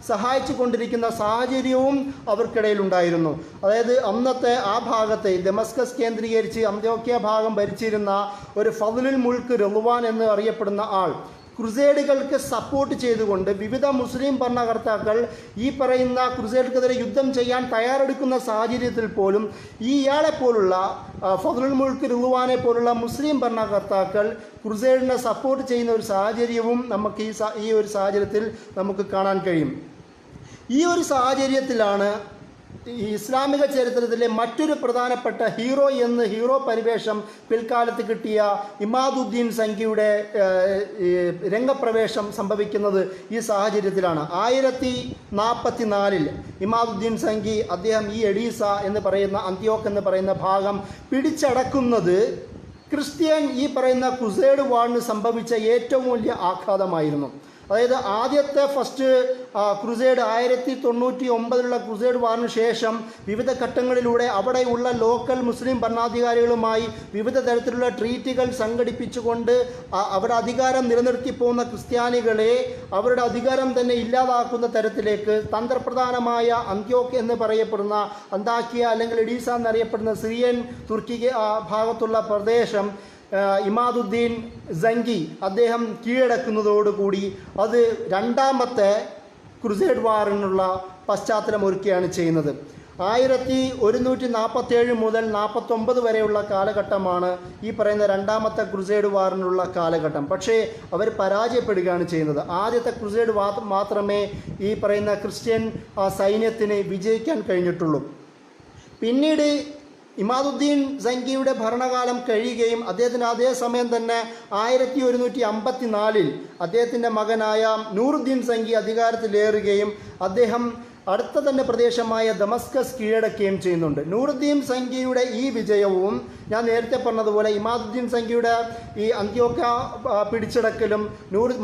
സഹായിച്ചു കൊണ്ടിരിക്കുന്ന സാഹചര്യവും അവർക്കിടയിൽ ഉണ്ടായിരുന്നു. അതായത് അന്നത്തെ ആ ഭാഗത്തെ ദമസ്കസ് കേന്ദ്രീകരിച്ച് അന്ത്യോക്യ ഭാഗം ഭരിച്ചിരുന്ന ഒരു ഫദ്ലുൽ മുൽക്ക് റളുവാൻ എന്ന് അറിയപ്പെടുന്ന ആൾ ക്രുസേഡുകൾക്ക് സപ്പോർട്ട് ചെയ്തുകൊണ്ട് വിവിധ മുസ്ലിം ഭരണകർത്താക്കൾ ഈ പറയുന്ന ക്രുസേഡുകൾക്കെതിരെ യുദ്ധം ചെയ്യാൻ തയ്യാറെടുക്കുന്ന സാഹചര്യത്തിൽ പോലും ഇയാളെപ്പോലുള്ള ഫദ്ലുൽ മുൽക്ക് റളുവാനെ പോലുള്ള മുസ്ലിം ഭരണകർത്താക്കൾ ക്രുസേഡിനെ സപ്പോർട്ട് ചെയ്യുന്ന ഒരു സാഹചര്യവും നമുക്ക് ഈ ഒരു സാഹചര്യത്തിൽ നമുക്ക് കാണാൻ കഴിയും. ഈ ഒരു സാഹചര്യത്തിലാണ് ഈ ഇസ്ലാമിക ചരിത്രത്തിലെ മറ്റൊരു പ്രധാനപ്പെട്ട ഹീറോ പരിവേഷം പിൽക്കാലത്ത് കിട്ടിയ ഇമാദുദ്ദീൻ സംഖിയുടെ രംഗപ്രവേശം സംഭവിക്കുന്നത് ഈ സാഹചര്യത്തിലാണ്. 1044 ഇമാദുദ്ദീൻ സംഖി അദ്ദേഹം ഈ എഡീസ എന്ന് പറയുന്ന അന്ത്യോക്ക് എന്ന് പറയുന്ന ഭാഗം പിടിച്ചടക്കുന്നത് ക്രിസ്ത്യൻ ഈ പറയുന്ന ക്രുസേഡ് വാറിന് സംഭവിച്ച ഏറ്റവും വലിയ ആഘാതമായിരുന്നു. അതായത് ആദ്യത്തെ ഫസ്റ്റ് ക്രുസേഡ് 1099 ക്രുസേഡ് വാറിന് ശേഷം വിവിധ ഘട്ടങ്ങളിലൂടെ അവിടെയുള്ള ലോക്കൽ മുസ്ലിം ഭരണാധികാരികളുമായി വിവിധ തരത്തിലുള്ള ട്രീറ്റുകൾ സംഘടിപ്പിച്ചുകൊണ്ട് അവരുടെ അധികാരം നിലനിർത്തി പോകുന്ന ക്രിസ്ത്യാനികളെ അവരുടെ അധികാരം തന്നെ ഇല്ലാതാക്കുന്ന തരത്തിലേക്ക് തന്ത്രപ്രധാനമായ അന്ത്യോക്ക് എന്ന് പറയപ്പെടുന്ന അന്താക്കിയ അല്ലെങ്കിൽ എഡീസ എന്നറിയപ്പെടുന്ന സിറിയൻ തുർക്കി ഭാഗത്തുള്ള പ്രദേശം ഇമാദുദ്ദീൻ സംഖി അദ്ദേഹം കീഴടക്കുന്നതോടുകൂടി അത് രണ്ടാമത്തെ ക്രുസേഡ് വാറിനുള്ള പശ്ചാത്തലം ഒരുക്കുകയാണ് ചെയ്യുന്നത്. 1147 മുതൽ 49 വരെയുള്ള കാലഘട്ടമാണ് ഈ പറയുന്ന രണ്ടാമത്തെ ക്രുസേഡ് വാറിനുള്ള കാലഘട്ടം. പക്ഷേ അവർ പരാജയപ്പെടുകയാണ് ചെയ്യുന്നത്. ആദ്യത്തെ ക്രുസേഡ് മാത്രമേ ഈ പറയുന്ന ക്രിസ്ത്യൻ സൈന്യത്തിന് വിജയിക്കാൻ കഴിഞ്ഞിട്ടുള്ളൂ. പിന്നീട് ഇമാദുദ്ദീൻ സംഖിയുടെ ഭരണകാലം കഴിയുകയും അദ്ദേഹത്തിന് അതേ സമയം തന്നെ 1154 അദ്ദേഹത്തിൻ്റെ മകനായ നൂറുദ്ദീൻ സംഖി അധികാരത്തിലേറുകയും അദ്ദേഹം അടുത്ത തന്നെ പ്രദേശമായ ദമസ്കസ് കീഴടക്കുകയും ചെയ്യുന്നുണ്ട്. നൂറുദ്ദീൻ സംഖിയുടെ ഈ വിജയവും ഞാൻ നേരത്തെ പറഞ്ഞതുപോലെ ഇമാദുദ്ദീൻ സംഖിയുടെ ഈ അന്ത്യോക്യ പിടിച്ചെടുക്കലും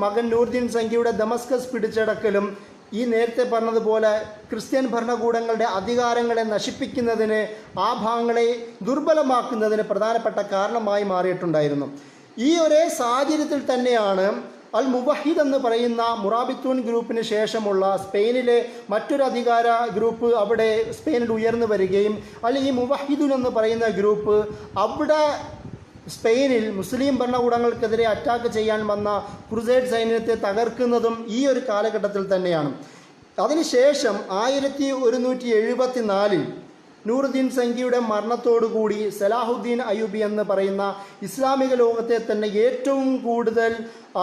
മകൻ നൂറുദ്ദീൻ സംഖിയുടെ ദമസ്കസ് പിടിച്ചെടുക്കലും ഈ നേരത്തെ പറഞ്ഞതുപോലെ ക്രിസ്ത്യൻ ഭരണകൂടങ്ങളുടെ അധികാരങ്ങളെ നശിപ്പിക്കുന്നതിന് ആ ഭാഗങ്ങളെ ദുർബലമാക്കുന്നതിന് പ്രധാനപ്പെട്ട കാരണമായി മാറിയിട്ടുണ്ടായിരുന്നു. ഈ ഒരേ സാഹചര്യത്തിൽ തന്നെയാണ് അൽ മുവഹിദ് എന്ന് പറയുന്ന മുറാബിത്തൂൻ ഗ്രൂപ്പിന് ശേഷമുള്ള സ്പെയിനിലെ മറ്റൊരു അധികാര ഗ്രൂപ്പ് അവിടെ സ്പെയിനിൽ ഉയർന്നു വരികയും അല്ലെങ്കിൽ ഈ മുവഹിദുൻ എന്ന് പറയുന്ന ഗ്രൂപ്പ് അവിടെ സ്പെയിനിൽ മുസ്ലിം ഭരണകൂടങ്ങൾക്കെതിരെ അറ്റാക്ക് ചെയ്യാൻ വന്ന ക്രുസേഡ് സൈന്യത്തെ തകർക്കുന്നതും ഈ ഒരു കാലഘട്ടത്തിൽ തന്നെയാണ്. അതിനുശേഷം 1174 നൂറുദ്ദീൻ സംഖിയുടെ മരണത്തോടുകൂടി സലാഹുദ്ദീൻ അയ്യൂബി എന്ന് പറയുന്ന ഇസ്ലാമിക ലോകത്തെ തന്നെ ഏറ്റവും കൂടുതൽ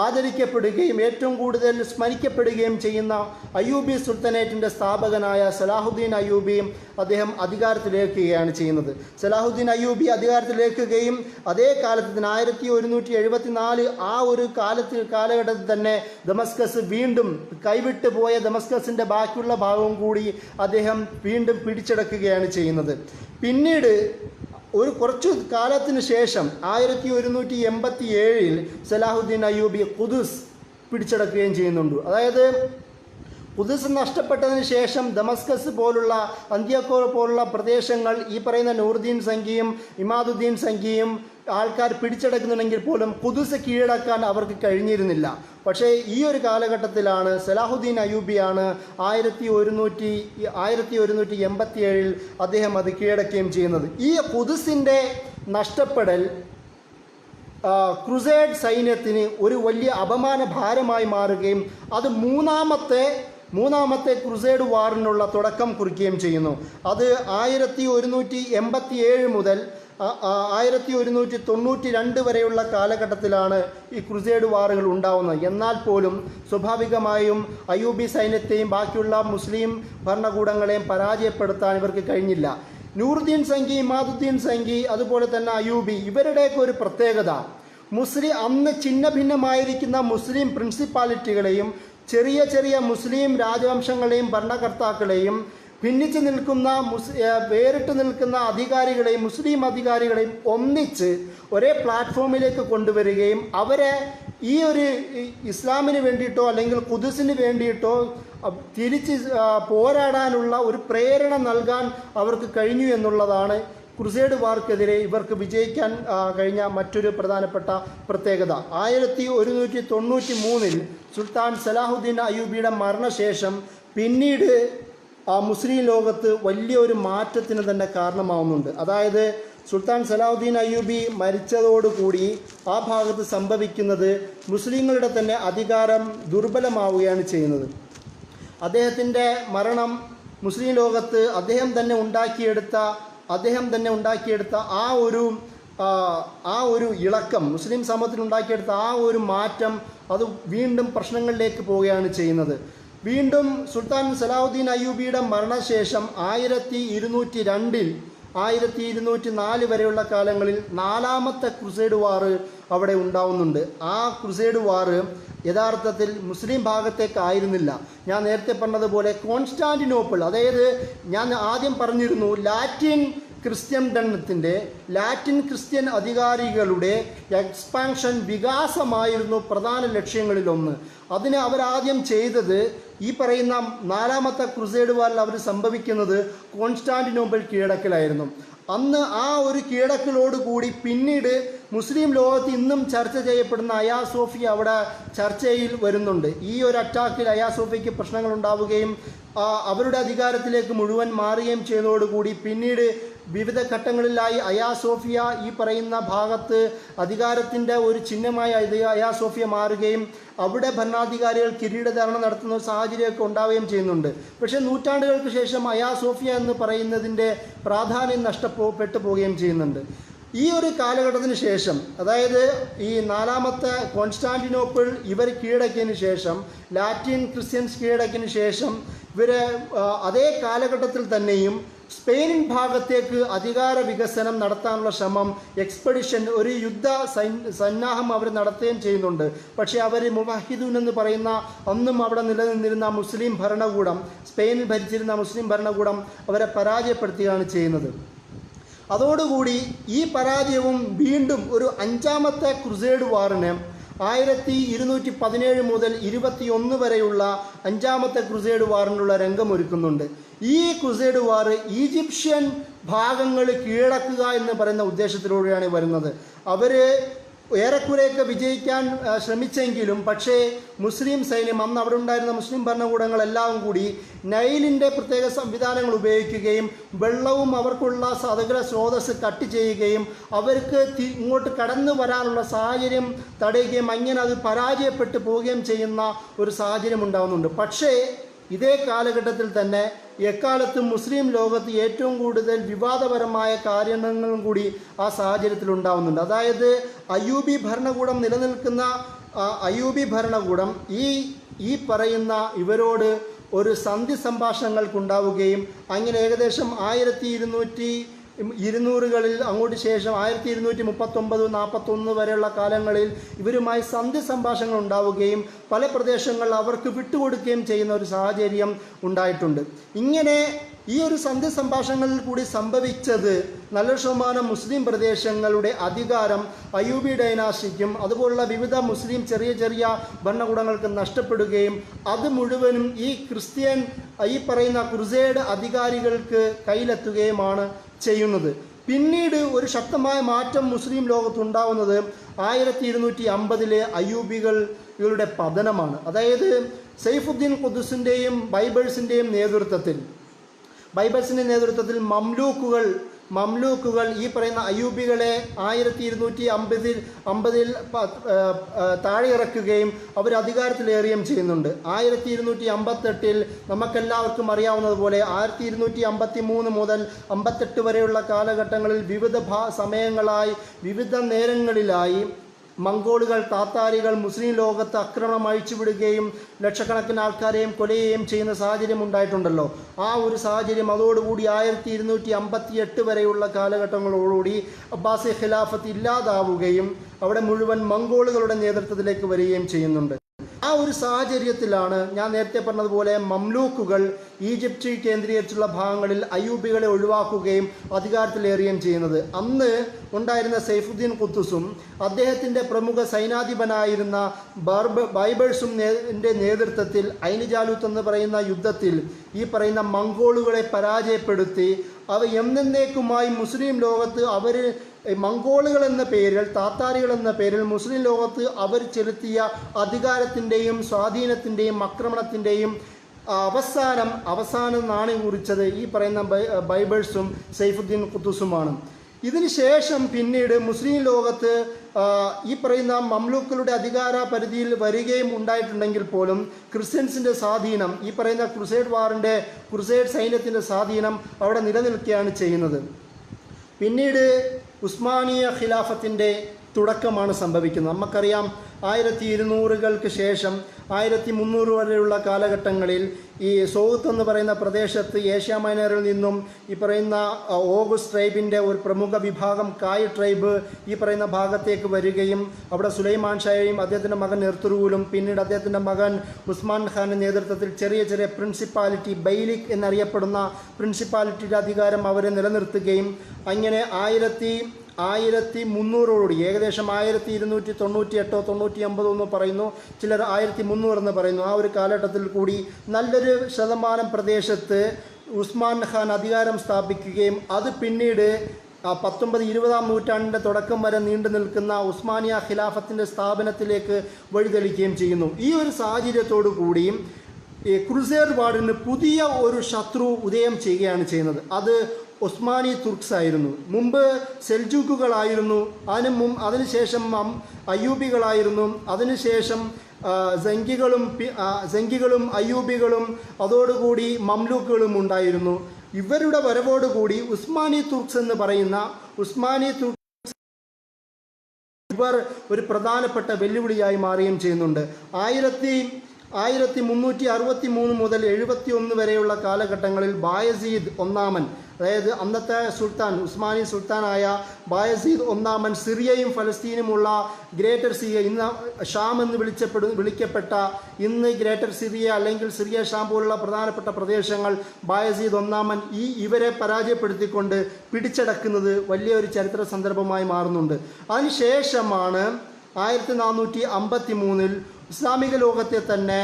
ആദരിക്കപ്പെടുകയും ഏറ്റവും കൂടുതൽ സ്മരിക്കപ്പെടുകയും ചെയ്യുന്ന അയ്യൂബി സുൽത്താനേറ്റിൻ്റെ സ്ഥാപകനായ സലാഹുദ്ദീൻ അയ്യൂബിയും അദ്ദേഹം അധികാരത്തിലേക്കുകയാണ് ചെയ്യുന്നത്. സലാഹുദ്ദീൻ അയ്യൂബി അധികാരത്തിലേക്കുകയും അതേ കാലത്ത് 1174 ആ ഒരു കാലഘട്ടത്തിൽ തന്നെ ദമസ്കസ് വീണ്ടും കൈവിട്ടു പോയ ദമസ്കസിൻ്റെ ബാക്കിയുള്ള ഭാഗവും കൂടി അദ്ദേഹം വീണ്ടും പിടിച്ചെടുക്കുകയാണ് ചെയ്യുന്നത്. പിന്നീട് ഒരു കുറച്ചു കാലത്തിന് ശേഷം 1187 സലാഹുദ്ദീൻ അയ്യൂബി ഖുദ്സ് പിടിച്ചെടുക്കുകയും ചെയ്യുന്നുണ്ട്. അതായത് ഖുദ്സ് നഷ്ടപ്പെട്ടതിന് ശേഷം ദമസ്കസ് പോലുള്ള അന്ത്യോക്യ പോലുള്ള പ്രദേശങ്ങൾ ഈ പറയുന്ന നൂറുദ്ദീൻ സംഖിയും ഇമാദുദ്ദീൻ സംഖിയും ആൾക്കാർ പിടിച്ചെടുക്കുന്നുണ്ടെങ്കിൽ പോലും ഖുദ്സ് കീഴടക്കാൻ അവർക്ക് കഴിഞ്ഞിരുന്നില്ല. പക്ഷേ ഈ ഒരു കാലഘട്ടത്തിലാണ് സലാഹുദ്ദീൻ അയ്യൂബിയാണ് 1187 അദ്ദേഹം അത് കീഴടക്കുകയും ചെയ്യുന്നത്. ഈ ഖുദ്സിൻ്റെ നഷ്ടപ്പെടൽ ക്രുസേഡ് സൈന്യത്തിന് ഒരു വലിയ അപമാന ഭാരമായി മാറുകയും അത് മൂന്നാമത്തെ മൂന്നാമത്തെ ക്രുസേഡ് വാറിനുള്ള തുടക്കം കുറിക്കുകയും ചെയ്യുന്നു. അത് 1187 മുതൽ 1192 വരെയുള്ള കാലഘട്ടത്തിലാണ് ഈ ക്രുസേഡ് വാറുകൾ ഉണ്ടാവുന്നത്. എന്നാൽ പോലും സ്വാഭാവികമായും അയ്യൂബി സൈന്യത്തെയും ബാക്കിയുള്ള മുസ്ലിം ഭരണകൂടങ്ങളെയും പരാജയപ്പെടുത്താൻ ഇവർക്ക് കഴിഞ്ഞില്ല. നൂറുദ്ദീൻ സംഘി, ഇമാദുദ്ദീൻ സംഘി, അതുപോലെ തന്നെ അയ്യൂബി, ഇവരുടെയൊക്കെ ഒരു പ്രത്യേകത അന്ന് ഛിന്ന ഭിന്നമായിരിക്കുന്ന മുസ്ലിം പ്രിൻസിപ്പാലിറ്റികളെയും ചെറിയ ചെറിയ മുസ്ലിം രാജവംശങ്ങളെയും ഭരണകർത്താക്കളെയും ഭിന്നിച്ച് നിൽക്കുന്ന വേറിട്ട് നിൽക്കുന്ന അധികാരികളെയും മുസ്ലിം അധികാരികളെയും ഒന്നിച്ച് ഒരേ പ്ലാറ്റ്ഫോമിലേക്ക് കൊണ്ടുവരികയും അവരെ ഈ ഒരു ഇസ്ലാമിന് വേണ്ടിയിട്ടോ അല്ലെങ്കിൽ ഖുദ്സിന് വേണ്ടിയിട്ടോ തിരിച്ച് പോരാടാനുള്ള ഒരു പ്രേരണ നൽകാൻ അവർക്ക് കഴിഞ്ഞു എന്നുള്ളതാണ് ക്രുസേഡ് വാർക്കെതിരെ ഇവർക്ക് വിജയിക്കാൻ കഴിഞ്ഞ മറ്റൊരു പ്രധാനപ്പെട്ട പ്രത്യേകത. 1193 സുൽത്താൻ സലാഹുദ്ദീൻ അയ്യൂബിയുടെ മരണശേഷം പിന്നീട് മുസ്ലിം ലോകത്ത് വലിയൊരു മാറ്റത്തിന് തന്നെ കാരണമാവുന്നുണ്ട്. അതായത് സുൽത്താൻ സലാഹുദ്ദീൻ അയ്യൂബി മരിച്ചതോടുകൂടി ആ ഭാഗത്ത് സംഭവിക്കുന്നത് മുസ്ലിങ്ങളുടെ തന്നെ അധികാരം ദുർബലമാവുകയാണ് ചെയ്യുന്നത്. അദ്ദേഹത്തിൻ്റെ മരണം മുസ്ലിം ലോകത്ത് അദ്ദേഹം തന്നെ ഉണ്ടാക്കിയെടുത്ത ആ ഒരു ഇളക്കം, മുസ്ലിം സമൂഹത്തിൽ ഉണ്ടാക്കിയെടുത്ത ആ ഒരു മാറ്റം അത് വീണ്ടും പ്രശ്നങ്ങളിലേക്ക് പോവുകയാണ് ചെയ്യുന്നത്. വീണ്ടും സുൽത്താൻ സലാഹുദ്ദീൻ അയ്യൂബിയുടെ മരണശേഷം 1202 1204 വരെയുള്ള കാലങ്ങളിൽ 4ാമത്തെ ക്രുസേഡ് വാറ് അവിടെ ഉണ്ടാവുന്നുണ്ട്. ആ ക്രുസേഡ് വാറ് യഥാർത്ഥത്തിൽ മുസ്ലിം ഭാഗത്തേക്കായിരുന്നില്ല. ഞാൻ നേരത്തെ പറഞ്ഞതുപോലെ കോൺസ്റ്റാന്റിനോപ്പിൾ, അതായത് ഞാൻ ആദ്യം പറഞ്ഞിരുന്നു ലാറ്റിൻ ക്രിസ്ത്യൻ അധികാരികളുടെ എക്സ്പാൻഷൻ, വികാസമായിരുന്നു പ്രധാന ലക്ഷ്യങ്ങളിലൊന്ന്. അതിന് അവരാദ്യം ചെയ്തത് ഈ പറയുന്ന 4ാമത്തെ ക്രുസേഡ് വാറിൽ അവർ സംഭവിക്കുന്നത് കോൺസ്റ്റാന്റിനോപ്പിൾ കീഴടക്കലായിരുന്നു. അന്ന് ആ ഒരു കീഴടക്കലോടുകൂടി പിന്നീട് മുസ്ലിം ലോകത്ത് ഇന്നും ചർച്ച ചെയ്യപ്പെടുന്ന അയാ സോഫിയ അവിടെ ചർച്ചയിൽ വരുന്നുണ്ട്. ഈ ഒരു അറ്റാക്കിൽ അയാ സോഫിയയ്ക്ക് പ്രശ്നങ്ങൾ ഉണ്ടാവുകയും അവരുടെ അധികാരത്തിലേക്ക് മുഴുവൻ മാറുകയും ചെയ്തതോടുകൂടി പിന്നീട് വിവിധ ഘട്ടങ്ങളിലായി അയാ സോഫിയ ഈ പറയുന്ന ഭാഗത്ത് അധികാരത്തിൻ്റെ ഒരു ചിഹ്നമായി അയാ സോഫിയ മാറുകയും അവിടെ ഭരണാധികാരികൾ കിരീടധാരണം നടത്തുന്ന സാഹചര്യമൊക്കെ ഉണ്ടാവുകയും ചെയ്യുന്നുണ്ട്. പക്ഷേ നൂറ്റാണ്ടുകൾക്ക് ശേഷം അയാ സോഫിയ എന്ന് പറയുന്നതിൻ്റെ പ്രാധാന്യം നഷ്ടപ്പെട്ടു പോവുകയും ചെയ്യുന്നുണ്ട്. ഈ ഒരു കാലഘട്ടത്തിന് ശേഷം, അതായത് ഈ 4ാമത്തെ കോൺസ്റ്റാന്റിനോപ്പിൾ ഇവർ കീഴടക്കിയതിന് ശേഷം, ലാറ്റിൻ ക്രിസ്ത്യൻസ് കീഴടക്കിയതിന് ശേഷം ഇവർ അതേ കാലഘട്ടത്തിൽ തന്നെയും സ്പെയിൻ ഭാഗത്തേക്ക് അധികാര വികസനം നടത്താനുള്ള ശ്രമം, എക്സ്പെഡിഷൻ, ഒരു യുദ്ധ സന്നാഹം അവർ നടത്തുകയും ചെയ്യുന്നുണ്ട്. പക്ഷേ അവർ മുവഹിദൂൻ എന്ന് പറയുന്ന അന്നും അവിടെ നിലനിന്നിരുന്ന മുസ്ലിം ഭരണകൂടം, സ്പെയിനിൽ ഭരിച്ചിരുന്ന മുസ്ലിം ഭരണകൂടം അവരെ പരാജയപ്പെടുത്തുകയാണ് ചെയ്യുന്നത്. അതോടുകൂടി ഈ പരാജയവും വീണ്ടും ഒരു 5ാമത്തെ ക്രുസേഡ് വാറിന് 1217 മുതൽ 21 വരെയുള്ള 5ാമത്തെ ക്രുസേഡ് വാറിനുള്ള രംഗമൊരുക്കുന്നുണ്ട്. ഈ ക്രുസേഡ് വാർ ഈജിപ്ഷ്യൻ ഭാഗങ്ങൾ കീഴടക്കുക എന്ന് പറയുന്ന ഉദ്ദേശത്തിലൂടെയാണ് വരുന്നത്. അവർ ഏറെക്കുറെയൊക്കെ വിജയിക്കാൻ ശ്രമിച്ചെങ്കിലും പക്ഷേ മുസ്ലിം സൈന്യം, അന്ന് അവിടെ ഉണ്ടായിരുന്ന മുസ്ലിം ഭരണകൂടങ്ങളെല്ലാം കൂടി നൈലിൻ്റെ പ്രത്യേക സംവിധാനങ്ങൾ ഉപയോഗിക്കുകയും വെള്ളവും അവർക്കുള്ള സകല സ്രോതസ് കട്ട് ചെയ്യുകയും അവർക്ക് ഇങ്ങോട്ട് കടന്നു വരാനുള്ള സാഹചര്യം തടയുകയും അങ്ങനെ അത് പരാജയപ്പെട്ടു പോവുകയും ചെയ്യുന്ന ഒരു സാഹചര്യം ഉണ്ടാകുന്നുണ്ട്. പക്ഷേ ഇതേ കാലഘട്ടത്തിൽ തന്നെ എക്കാലത്തും മുസ്ലിം ലോകത്ത് ഏറ്റവും കൂടുതൽ വിവാദപരമായ കാര്യങ്ങളും കൂടി ആ സാഹചര്യത്തിൽ ഉണ്ടാകുന്നുണ്ട്. അതായത് അയ്യൂബി ഭരണകൂടം നിലനിൽക്കുന്ന അയ്യൂബി ഭരണകൂടം ഈ പറയുന്ന ഇവരോട് ഒരു സന്ധി സംഭാഷണങ്ങൾക്കുണ്ടാവുകയും അങ്ങനെ ഏകദേശം 1200-കളിൽ അങ്ങോട്ട് ശേഷം 1239-41 വരെയുള്ള കാലങ്ങളിൽ ഇവരുമായി സന്ധി സംഭാഷണങ്ങൾ ഉണ്ടാവുകയും പല പ്രദേശങ്ങൾ അവർക്ക് വിട്ടുകൊടുക്കുകയും ചെയ്യുന്ന ഒരു സാഹചര്യം ഉണ്ടായിട്ടുണ്ട്. ഇങ്ങനെ ഈ ഒരു സന്ധി സംഭാഷണങ്ങളിൽ കൂടി സംഭവിച്ചത് നല്ലൊരു ശതമാനം മുസ്ലിം പ്രദേശങ്ങളുടെ അധികാരം അയ്യൂബി ഡൈനാസ്റ്റിക്കും അതുപോലുള്ള വിവിധ മുസ്ലിം ചെറിയ ചെറിയ ഭരണകൂടങ്ങൾക്ക് നഷ്ടപ്പെടുകയും അത് മുഴുവനും ഈ പറയുന്ന ക്രുസേഡ് അധികാരികൾക്ക് കയ്യിലെത്തുകയുമാണ് ചെയ്യുന്നത്. പിന്നീട് ഒരു ശക്തമായ മാറ്റം മുസ്ലിം ലോകത്തുണ്ടാവുന്നത് 1250 അയ്യൂബികളുടെ പതനമാണ്. അതായത് സൈഫുദ്ദീൻ ഖുദ്സിൻ്റെയും ബൈബേഴ്സിൻ്റെ നേതൃത്വത്തിൽ മംലൂക്കുകൾ മംലൂക്കുകൾ ഈ പറയുന്ന അയ്യൂബികളെ 1250 താഴെ ഇറക്കുകയും അവർ അധികാരത്തിലേറുകയും ചെയ്യുന്നുണ്ട്. 1258 നമുക്കെല്ലാവർക്കും അറിയാവുന്നതുപോലെ 1253 മുതൽ 58 വരെയുള്ള കാലഘട്ടങ്ങളിൽ വിവിധ സമയങ്ങളായി വിവിധ നേരങ്ങളിലായി മംഗോളുകൾ, താത്താരികൾ മുസ്ലിം ലോകത്ത് ആക്രമണം അഴിച്ചുവിടുകയും ലക്ഷക്കണക്കിന് ആൾക്കാരെയും കൊലയുകയും ചെയ്യുന്ന സാഹചര്യം ഉണ്ടായിട്ടുണ്ടല്ലോ. ആ ഒരു സാഹചര്യം അതോടുകൂടി 1258 വരെയുള്ള കാലഘട്ടങ്ങളോടുകൂടി അബ്ബാസി ഖിലാഫത്ത് ഇല്ലാതാവുകയും അവിടെ മുഴുവൻ മംഗോളുകളുടെ നേതൃത്വത്തിലേക്ക് വരികയും ചെയ്യുന്നുണ്ട്. ആ ഒരു സാഹചര്യത്തിലാണ് ഞാൻ നേരത്തെ പറഞ്ഞതുപോലെ മംലൂക്കുകൾ ഈജിപ്റ്റ് കേന്ദ്രീകരിച്ചുള്ള ഭാഗങ്ങളിൽ അയ്യൂബികളെ ഒഴിവാക്കുകയും അധികാരത്തിലേറുകയും ചെയ്യുന്നത്. അന്ന് ഉണ്ടായിരുന്ന സൈഫുദ്ദീൻ ഖുത്തുസും അദ്ദേഹത്തിൻ്റെ പ്രമുഖ സൈനാധിപനായിരുന്ന ബൈബേഴ്സും നേതൃത്വത്തിൽ ഐന് ജാലൂത്ത് എന്ന് പറയുന്ന യുദ്ധത്തിൽ ഈ പറയുന്ന മംഗോളുകളെ പരാജയപ്പെടുത്തി അവ എന്നേക്കുമായി മുസ്ലിം ലോകത്ത് അവർ മംഗോളുകൾ എന്ന പേരിൽ, താത്താരികൾ എന്ന പേരിൽ മുസ്ലിം ലോകത്ത് അവർ ചെലുത്തിയ അധികാരത്തിൻ്റെയും സ്വാധീനത്തിൻ്റെയും ആക്രമണത്തിൻ്റെയും അവസാനം നാണി കുറിച്ചത് ഈ പറയുന്ന ബൈബേഴ്സും സൈഫുദ്ദീൻ ഖുത്തുസുമാണ്. ഇതിന് ശേഷം പിന്നീട് മുസ്ലിം ലോകത്ത് ഈ പറയുന്ന മംലൂക്കുകളുടെ അധികാര പരിധിയിൽ വരികയും ഉണ്ടായിട്ടുണ്ടെങ്കിൽ പോലും ക്രിസ്ത്യൻസിൻ്റെ സ്വാധീനം, ഈ പറയുന്ന ക്രുസേഡ് സൈന്യത്തിൻ്റെ സ്വാധീനം അവിടെ നിലനിൽക്കുകയാണ് ചെയ്യുന്നത്. പിന്നീട് ഉസ്മാനിയ ഖിലാഫത്തിൻ്റെ തുടക്കമാണ് സംഭവിക്കുന്നത്. നമുക്കറിയാം 1200-കൾക്ക് ശേഷം 1300 വരെയുള്ള കാലഘട്ടങ്ങളിൽ ഈ സൗത്ത് എന്ന് പറയുന്ന പ്രദേശത്ത് ഏഷ്യ മൈനറിൽ നിന്നും ഈ പറയുന്ന ഓഗസ്റ്റ് ട്രൈബിൻ്റെ ഒരു പ്രമുഖ വിഭാഗം കായ് ട്രൈബ് ഈ പറയുന്ന ഭാഗത്തേക്ക് വരികയും അവിടെ സുലൈമാൻ ഷായും അദ്ദേഹത്തിൻ്റെ മകൻ എർത്തുറൂലും പിന്നീട് അദ്ദേഹത്തിൻ്റെ മകൻ ഉസ്മാൻ ഖാൻ്റെ നേതൃത്വത്തിൽ ചെറിയ ചെറിയ പ്രിൻസിപ്പാലിറ്റി, ബൈലിക് എന്നറിയപ്പെടുന്ന പ്രിൻസിപ്പാലിറ്റിയുടെ അധികാരം അവരെ നിലനിർത്തുകയും അങ്ങനെ 1300 ഏകദേശം 1298 950 എന്ന് പറയുന്നു, ചിലർ 1300 എന്ന് പറയുന്നു. ആ ഒരു കാലഘട്ടത്തിൽ കൂടി നല്ലൊരു ശതമാനം പ്രദേശത്ത് ഉസ്മാൻ ഖാൻ അധികാരം സ്ഥാപിക്കുകയും അത് പിന്നീട് 19-20 നൂറ്റാണ്ടിൻ്റെ തുടക്കം വരെ നീണ്ടു നിൽക്കുന്ന ഉസ്മാനിയ ഖിലാഫത്തിൻ്റെ സ്ഥാപനത്തിലേക്ക് വഴിതെളിക്കുകയും ചെയ്യുന്നു. ഈ ഒരു സാഹചര്യത്തോടു കൂടിയും ക്രുസേഡ് വാറിന് പുതിയ ഒരു ശത്രു ഉദയം ചെയ്യുകയാണ് ചെയ്യുന്നത്. അത് ഒസ്മാനി തുർക്സ് ആയിരുന്നു. മുമ്പ് സെൽജൂക്കുകളായിരുന്നു, അതിനുശേഷം അയ്യൂബികളായിരുന്നു, അതിനുശേഷം സെങ്കികളും അയ്യൂബികളും അതോടുകൂടി മംലൂക്കുകളും ഉണ്ടായിരുന്നു. ഇവരുടെ വരവോടുകൂടി ഉസ്മാനി തുർക്സ് എന്ന് പറയുന്ന ഇവർ ഒരു പ്രധാനപ്പെട്ട വെല്ലുവിളിയായി മാറുകയും ചെയ്യുന്നുണ്ട്. 1363 മുതൽ 71 വരെയുള്ള കാലഘട്ടങ്ങളിൽ ബായസീദ് ഒന്നാമൻ, അതായത് അന്നത്തെ സുൽത്താൻ, ഉസ്മാനി സുൽത്താനായ ബായസീദ് ഒന്നാമൻ സിറിയയും ഫലസ്തീനുമുള്ള ഗ്രേറ്റർ സിറിയ, ഇന്ന് ഷാം എന്ന് വിളിക്കപ്പെട്ട ഇന്ന് ഗ്രേറ്റർ സിറിയ അല്ലെങ്കിൽ സിറിയ ഷാം പോലുള്ള പ്രധാനപ്പെട്ട പ്രദേശങ്ങൾ ബായസീദ് ഒന്നാമൻ ഇവരെ പരാജയപ്പെടുത്തിക്കൊണ്ട് പിടിച്ചടക്കുന്നത് വലിയൊരു ചരിത്ര സന്ദർഭമായി മാറുന്നുണ്ട്. അതിനുശേഷമാണ് 1453 ഇസ്ലാമിക ലോകത്തെ തന്നെ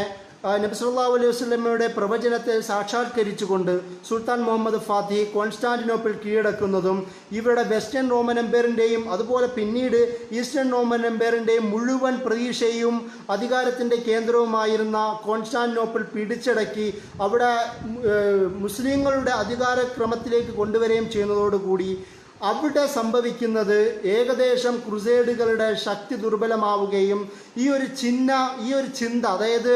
നബി സല്ലല്ലാഹു അലൈഹി വസല്ലമയുടെ പ്രവചനത്തെ സാക്ഷാത്കരിച്ചുകൊണ്ട് സുൽത്താൻ മുഹമ്മദ് ഫാത്തിഹ് കോൺസ്റ്റാന്റിനോപ്പിൾ കീഴടക്കുന്നതും ഇവരുടെ വെസ്റ്റേൺ റോമൻ എംപയറിൻ്റെയും അതുപോലെ പിന്നീട് ഈസ്റ്റേൺ റോമൻ എംപയറിൻ്റെയും മുഴുവൻ പ്രതീക്ഷയും അധികാരത്തിൻ്റെ കേന്ദ്രവുമായിരുന്ന കോൺസ്റ്റാന്റിനോപ്പിൾ പിടിച്ചടക്കി അവിടെ മുസ്ലിങ്ങളുടെ അധികാരക്രമത്തിലേക്ക് കൊണ്ടുവരികയും ചെയ്യുന്നതോടുകൂടി അവിടെ സംഭവിക്കുന്നത് ഏകദേശം ക്രുസേഡുകളുടെ ശക്തി ദുർബലമാവുകയും ഈ ഒരു ചിന്ത, അതായത്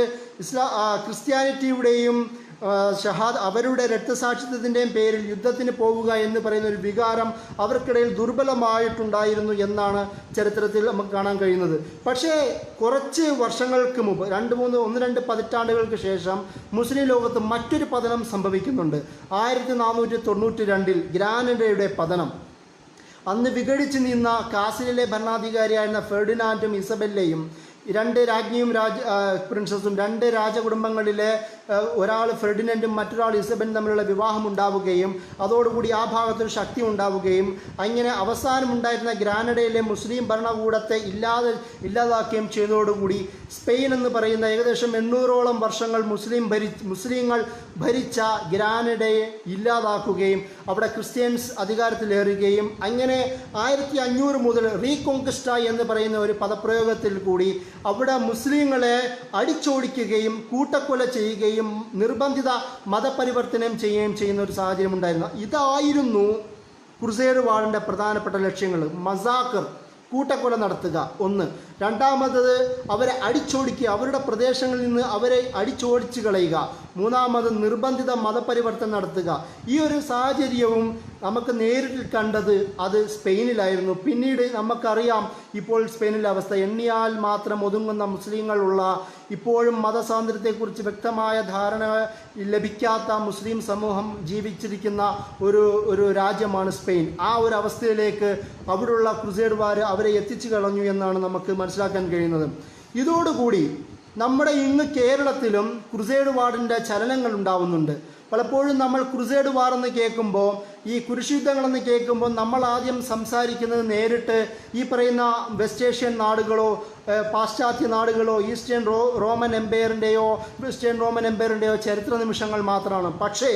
ക്രിസ്ത്യാനിറ്റിയുടെയും അവരുടെ രക്തസാക്ഷിത്വത്തിൻ്റെയും പേരിൽ യുദ്ധത്തിന് പോവുക എന്ന് പറയുന്ന ഒരു വികാരം അവർക്കിടയിൽ ദുർബലമായിട്ടുണ്ടായിരുന്നു എന്നാണ് ചരിത്രത്തിൽ നമുക്ക് കാണാൻ കഴിയുന്നത്. പക്ഷേ കുറച്ച് വർഷങ്ങൾക്ക് മുമ്പ് 1-2 പതിറ്റാണ്ടുകൾക്ക് ശേഷം മുസ്ലിം ലോകത്ത് മറ്റൊരു പതനം സംഭവിക്കുന്നുണ്ട്. 1492 ഗ്രാനഡയുടെ പതനം. അന്ന് വിഘടിച്ച് നിന്ന കാസിലിലെ ഭരണാധികാരിയായിരുന്ന ഫെർഡിനാൻഡും ഇസബെല്ലയും 2 രാജ്ഞിയും പ്രിൻസസും 2 രാജകുടുംബങ്ങളിലെ ഒരാൾ ഫെർഡിനൻഡും മറ്റൊരാൾ ഇസബൻ തമ്മിലുള്ള വിവാഹം ഉണ്ടാവുകയും അതോടുകൂടി ആ ഭാഗത്തൊരു ശക്തി ഉണ്ടാവുകയും അങ്ങനെ അവസാനമുണ്ടായിരുന്ന ഗ്രാനഡയിലെ മുസ്ലിം ഭരണകൂടത്തെ ഇല്ലാതാക്കുകയും ചെയ്തതോടുകൂടി സ്പെയിൻ എന്ന് പറയുന്ന ഏകദേശം 800ഓളം വർഷങ്ങൾ മുസ്ലിങ്ങൾ ഭരിച്ച ഗ്രാനഡയെ ഇല്ലാതാക്കുകയും അവിടെ ക്രിസ്ത്യൻസ് അധികാരത്തിലേറുകയും അങ്ങനെ 1500 മുതൽ റീകോൺക്വസ്റ്റ എന്ന് പറയുന്ന ഒരു പദപ്രയോഗത്തിൽ കൂടി അവിടെ മുസ്ലിങ്ങളെ അടിച്ചോടിക്കുകയും കൂട്ടക്കൊല ചെയ്യുകയും നിർബന്ധിത മതപരിവർത്തനം ചെയ്യുകയും ചെയ്യുന്ന ഒരു സാഹചര്യം ഉണ്ടായിരുന്നു. ഇതായിരുന്നു ക്രുസേഡ് വാറിൻ്റെ പ്രധാനപ്പെട്ട ലക്ഷ്യങ്ങൾ. മസാക്കർ, കൂട്ടക്കൊല നടത്തുക ഒന്ന്. രണ്ടാമത് അവരെ അടിച്ചോടിക്കുക, അവരുടെ പ്രദേശങ്ങളിൽ നിന്ന് അവരെ അടിച്ചോടിച്ച് കളയുക. മൂന്നാമത് നിർബന്ധിത മതപരിവർത്തനം നടത്തുക. ഈ ഒരു സാഹചര്യവും നമുക്ക് നേരിൽ കണ്ടത് അത് സ്പെയിനിലായിരുന്നു. പിന്നീട് നമുക്കറിയാം ഇപ്പോൾ സ്പെയിനിലെ അവസ്ഥ. എണ്ണിയാൽ മാത്രം ഒതുങ്ങുന്ന മുസ്ലിങ്ങളുള്ള, ഇപ്പോഴും മതസ്വാതന്ത്ര്യത്തെക്കുറിച്ച് വ്യക്തമായ ധാരണ ലഭിക്കാത്ത മുസ്ലിം സമൂഹം ജീവിച്ചിരിക്കുന്ന ഒരു രാജ്യമാണ് സ്പെയിൻ. ആ ഒരു അവസ്ഥയിലേക്ക് അവിടെയുള്ള ക്രുസേഡ് വാർ അവരെ എത്തിച്ചു കളഞ്ഞു എന്നാണ് നമുക്ക് മനസ്സിലാക്കാൻ കഴിയുന്നത്. ഇതോടുകൂടി നമ്മുടെ ഇന്ന് കേരളത്തിലും ക്രുസേഡ് വാറിൻ്റെ ചലനങ്ങൾ ഉണ്ടാവുന്നുണ്ട്. പലപ്പോഴും നമ്മൾ ക്രുസേഡ് വാർ എന്ന് കേൾക്കുമ്പോൾ, ഈ കുരിശുയുദ്ധങ്ങളെന്ന് കേൾക്കുമ്പോൾ നമ്മൾ ആദ്യം സംസാരിക്കുന്നത് നേരിട്ട് ഈ പറയുന്ന വെസ്റ്റ് ഏഷ്യൻ നാടുകളോ പാശ്ചാത്യ നാടുകളോ ഈസ്റ്റേൺ റോമൻ എംപയറിൻ്റെയോ വെസ്റ്റേൺ റോമൻ എംപയറിൻ്റെയോ ചരിത്ര നിമിഷങ്ങൾ മാത്രമാണ്. പക്ഷേ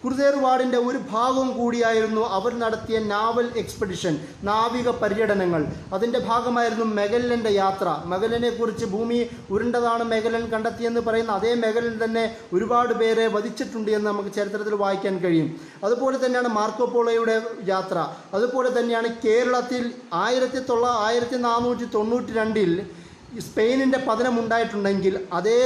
ക്രുസേഡ് വാറിൻ്റെ ഒരു ഭാഗവും കൂടിയായിരുന്നു അവർ നടത്തിയ നാവൽ എക്സ്പെഡിഷൻ, നാവിക പര്യടനങ്ങൾ. അതിൻ്റെ ഭാഗമായിരുന്നു മെഗല്ലൻ്റെ യാത്ര. മെഗല്ലനെ കുറിച്ച് ഭൂമി ഉരുണ്ടതാണ് മെഗല്ലൻ കണ്ടെത്തിയെന്ന് പറയുന്ന അതേ മെഗല്ലൻ തന്നെ ഒരുപാട് പേരെ വധിച്ചിട്ടുണ്ട് എന്ന് നമുക്ക് ചരിത്രത്തിൽ വായിക്കാൻ കഴിയും. അതുപോലെ തന്നെയാണ് മാർക്കോ പോളോയുടെ യാത്ര. അതുപോലെ തന്നെയാണ് കേരളത്തിൽ 1492 സ്പെയിനിൻ്റെ പതനമുണ്ടായിട്ടുണ്ടെങ്കിൽ അതേ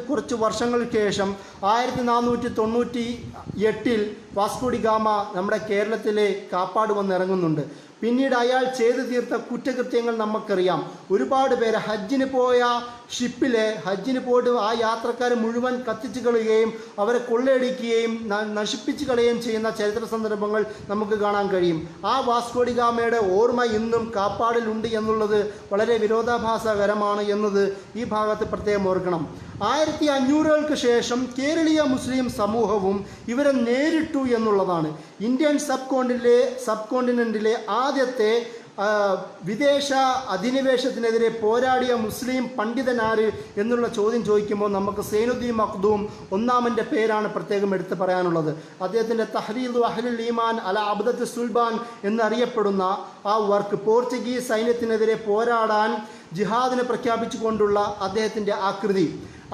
കുറച്ച് വർഷങ്ങൾക്ക് ശേഷം 1498 വാസ്കോ ഡി ഗാമ നമ്മുടെ കേരളത്തിലെ കാപ്പാട് വന്നിറങ്ങുന്നുണ്ട്. പിന്നീട് അയാൾ ചെയ്തു തീർത്ത കുറ്റകൃത്യങ്ങൾ നമുക്കറിയാം. ഒരുപാട് പേര് ഹജ്ജിന് പോയ ഹജ്ജിന് പോയിട്ട് ആ യാത്രക്കാർ മുഴുവൻ കത്തിച്ചു കളയുകയും അവരെ കൊള്ളയടിക്കുകയും നശിപ്പിച്ചു കളയുകയും ചെയ്യുന്ന ചരിത്ര സന്ദർഭങ്ങൾ നമുക്ക് കാണാൻ കഴിയും. ആ വാസ്കോ ഡി ഗാമയുടെ ഓർമ്മ ഇന്നും കാപ്പാടിലുണ്ട് എന്നുള്ളത് വളരെ വിരോധാഭാസകരമാണ് എന്നത് ഈ ഭാഗത്ത് പ്രത്യേകം ഓർക്കണം. 1500-കൾക്ക് ശേഷം കേരളീയ മുസ്ലിം സമൂഹവും ഇവരെ നേരിട്ടു എന്നുള്ളതാണ്. ഇന്ത്യൻ സബ് കോണ്ടിനെന്റിലെ ആദ്യത്തെ വിദേശ അധിനിവേശത്തിനെതിരെ പോരാടിയ മുസ്ലിം പണ്ഡിതനാര് എന്നുള്ള ചോദ്യം ചോദിക്കുമ്പോൾ നമുക്ക് സൈനുദ്ദീൻ മഖ്ദൂം ഒന്നാമൻ്റെ പേരാണ് പ്രത്യേകം എടുത്ത് പറയാനുള്ളത്. അദ്ദേഹത്തിൻ്റെ തഹ്രീദു അഹ്ലുൽ ഈമാൻ അല അബ്ദത്ത് സുൽബാൻ എന്നറിയപ്പെടുന്ന ആ വർക്ക്, പോർച്ചുഗീസ് സൈന്യത്തിനെതിരെ പോരാടാൻ ജിഹാദിനെ പ്രഖ്യാപിച്ചുകൊണ്ടുള്ള അദ്ദേഹത്തിൻ്റെ ആ കൃതി,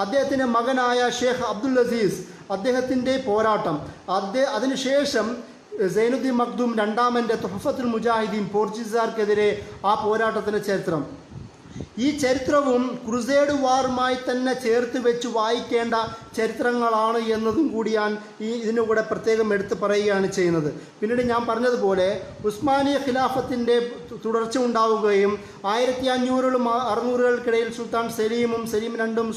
അദ്ദേഹത്തിൻ്റെ മകനായ ഷേഖ് അബ്ദുൽ അസീസ് അദ്ദേഹത്തിൻ്റെ പോരാട്ടം, അതിനുശേഷം സൈനുദ്ദീൻ മഖ്ദൂം രണ്ടാമൻ്റെ തുഹഫത്തുൽ മുജാഹിദീൻ പോർച്ചുഗീസുകാർക്കെതിരെ ആ പോരാട്ടത്തിൻ്റെ ചരിത്രം, ഈ ചരിത്രവും ക്രുസേഡ് വാറുമായി തന്നെ ചേർത്ത് വെച്ച് വായിക്കേണ്ട ചരിത്രങ്ങളാണ് എന്നതും കൂടിയാണ് ഇതിനു കൂടെ പ്രത്യേകം എടുത്തു പറയുകയാണ് ചെയ്യുന്നത്. പിന്നീട് ഞാൻ പറഞ്ഞതുപോലെ ഉസ്മാനിയ ഖിലാഫത്തിൻ്റെ തുടർച്ച ഉണ്ടാവുകയും 1500-600-കൾക്കിടയിൽ സുൽത്താൻ സലീമും സലീം രണ്ടും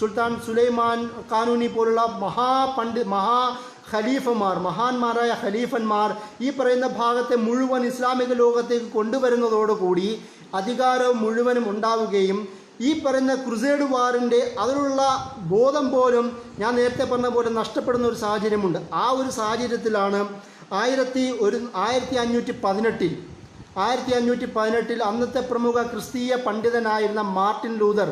സുൽത്താൻ സുലൈമാൻ കാനൂനി പോലുള്ള മഹാന്മാരായ ഖലീഫന്മാർ ഈ പറയുന്ന ഭാഗത്തെ മുഴുവൻ ഇസ്ലാമിക ലോകത്തേക്ക് കൊണ്ടുവരുന്നതോടുകൂടി അധികാരവും മുഴുവനും ഉണ്ടാവുകയും ഈ പറയുന്ന ക്രുസേഡ് വാറിൻ്റെ അതിലുള്ള ബോധം പോലും ഞാൻ നേരത്തെ പറഞ്ഞ പോലെ നഷ്ടപ്പെടുന്ന ഒരു സാഹചര്യമുണ്ട്. ആ ഒരു സാഹചര്യത്തിലാണ് 1518 അന്നത്തെ പ്രമുഖ ക്രിസ്തീയ പണ്ഡിതനായിരുന്ന മാർട്ടിൻ ലൂതർ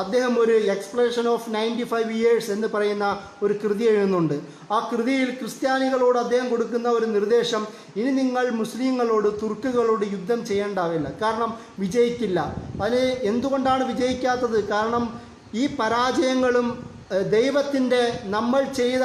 അദ്ദേഹം ഒരു എക്സ്പ്ലനേഷൻ ഓഫ് 95 ഇയേഴ്സ് എന്ന് പറയുന്ന ഒരു കൃതി എഴുതുന്നുണ്ട്. ആ കൃതിയിൽ ക്രിസ്ത്യാനികളോട് അദ്ദേഹം കൊടുക്കുന്ന ഒരു നിർദ്ദേശം, ഇനി നിങ്ങൾ മുസ്ലിങ്ങളോട് തുർക്കുകളോട് യുദ്ധം ചെയ്യേണ്ടാവില്ല, കാരണം വിജയിക്കില്ല. അതിന് എന്തുകൊണ്ടാണ് വിജയിക്കാത്തത്? കാരണം ഈ പരാജയങ്ങളും ദൈവത്തിൻ്റെ നമ്മൾ ചെയ്ത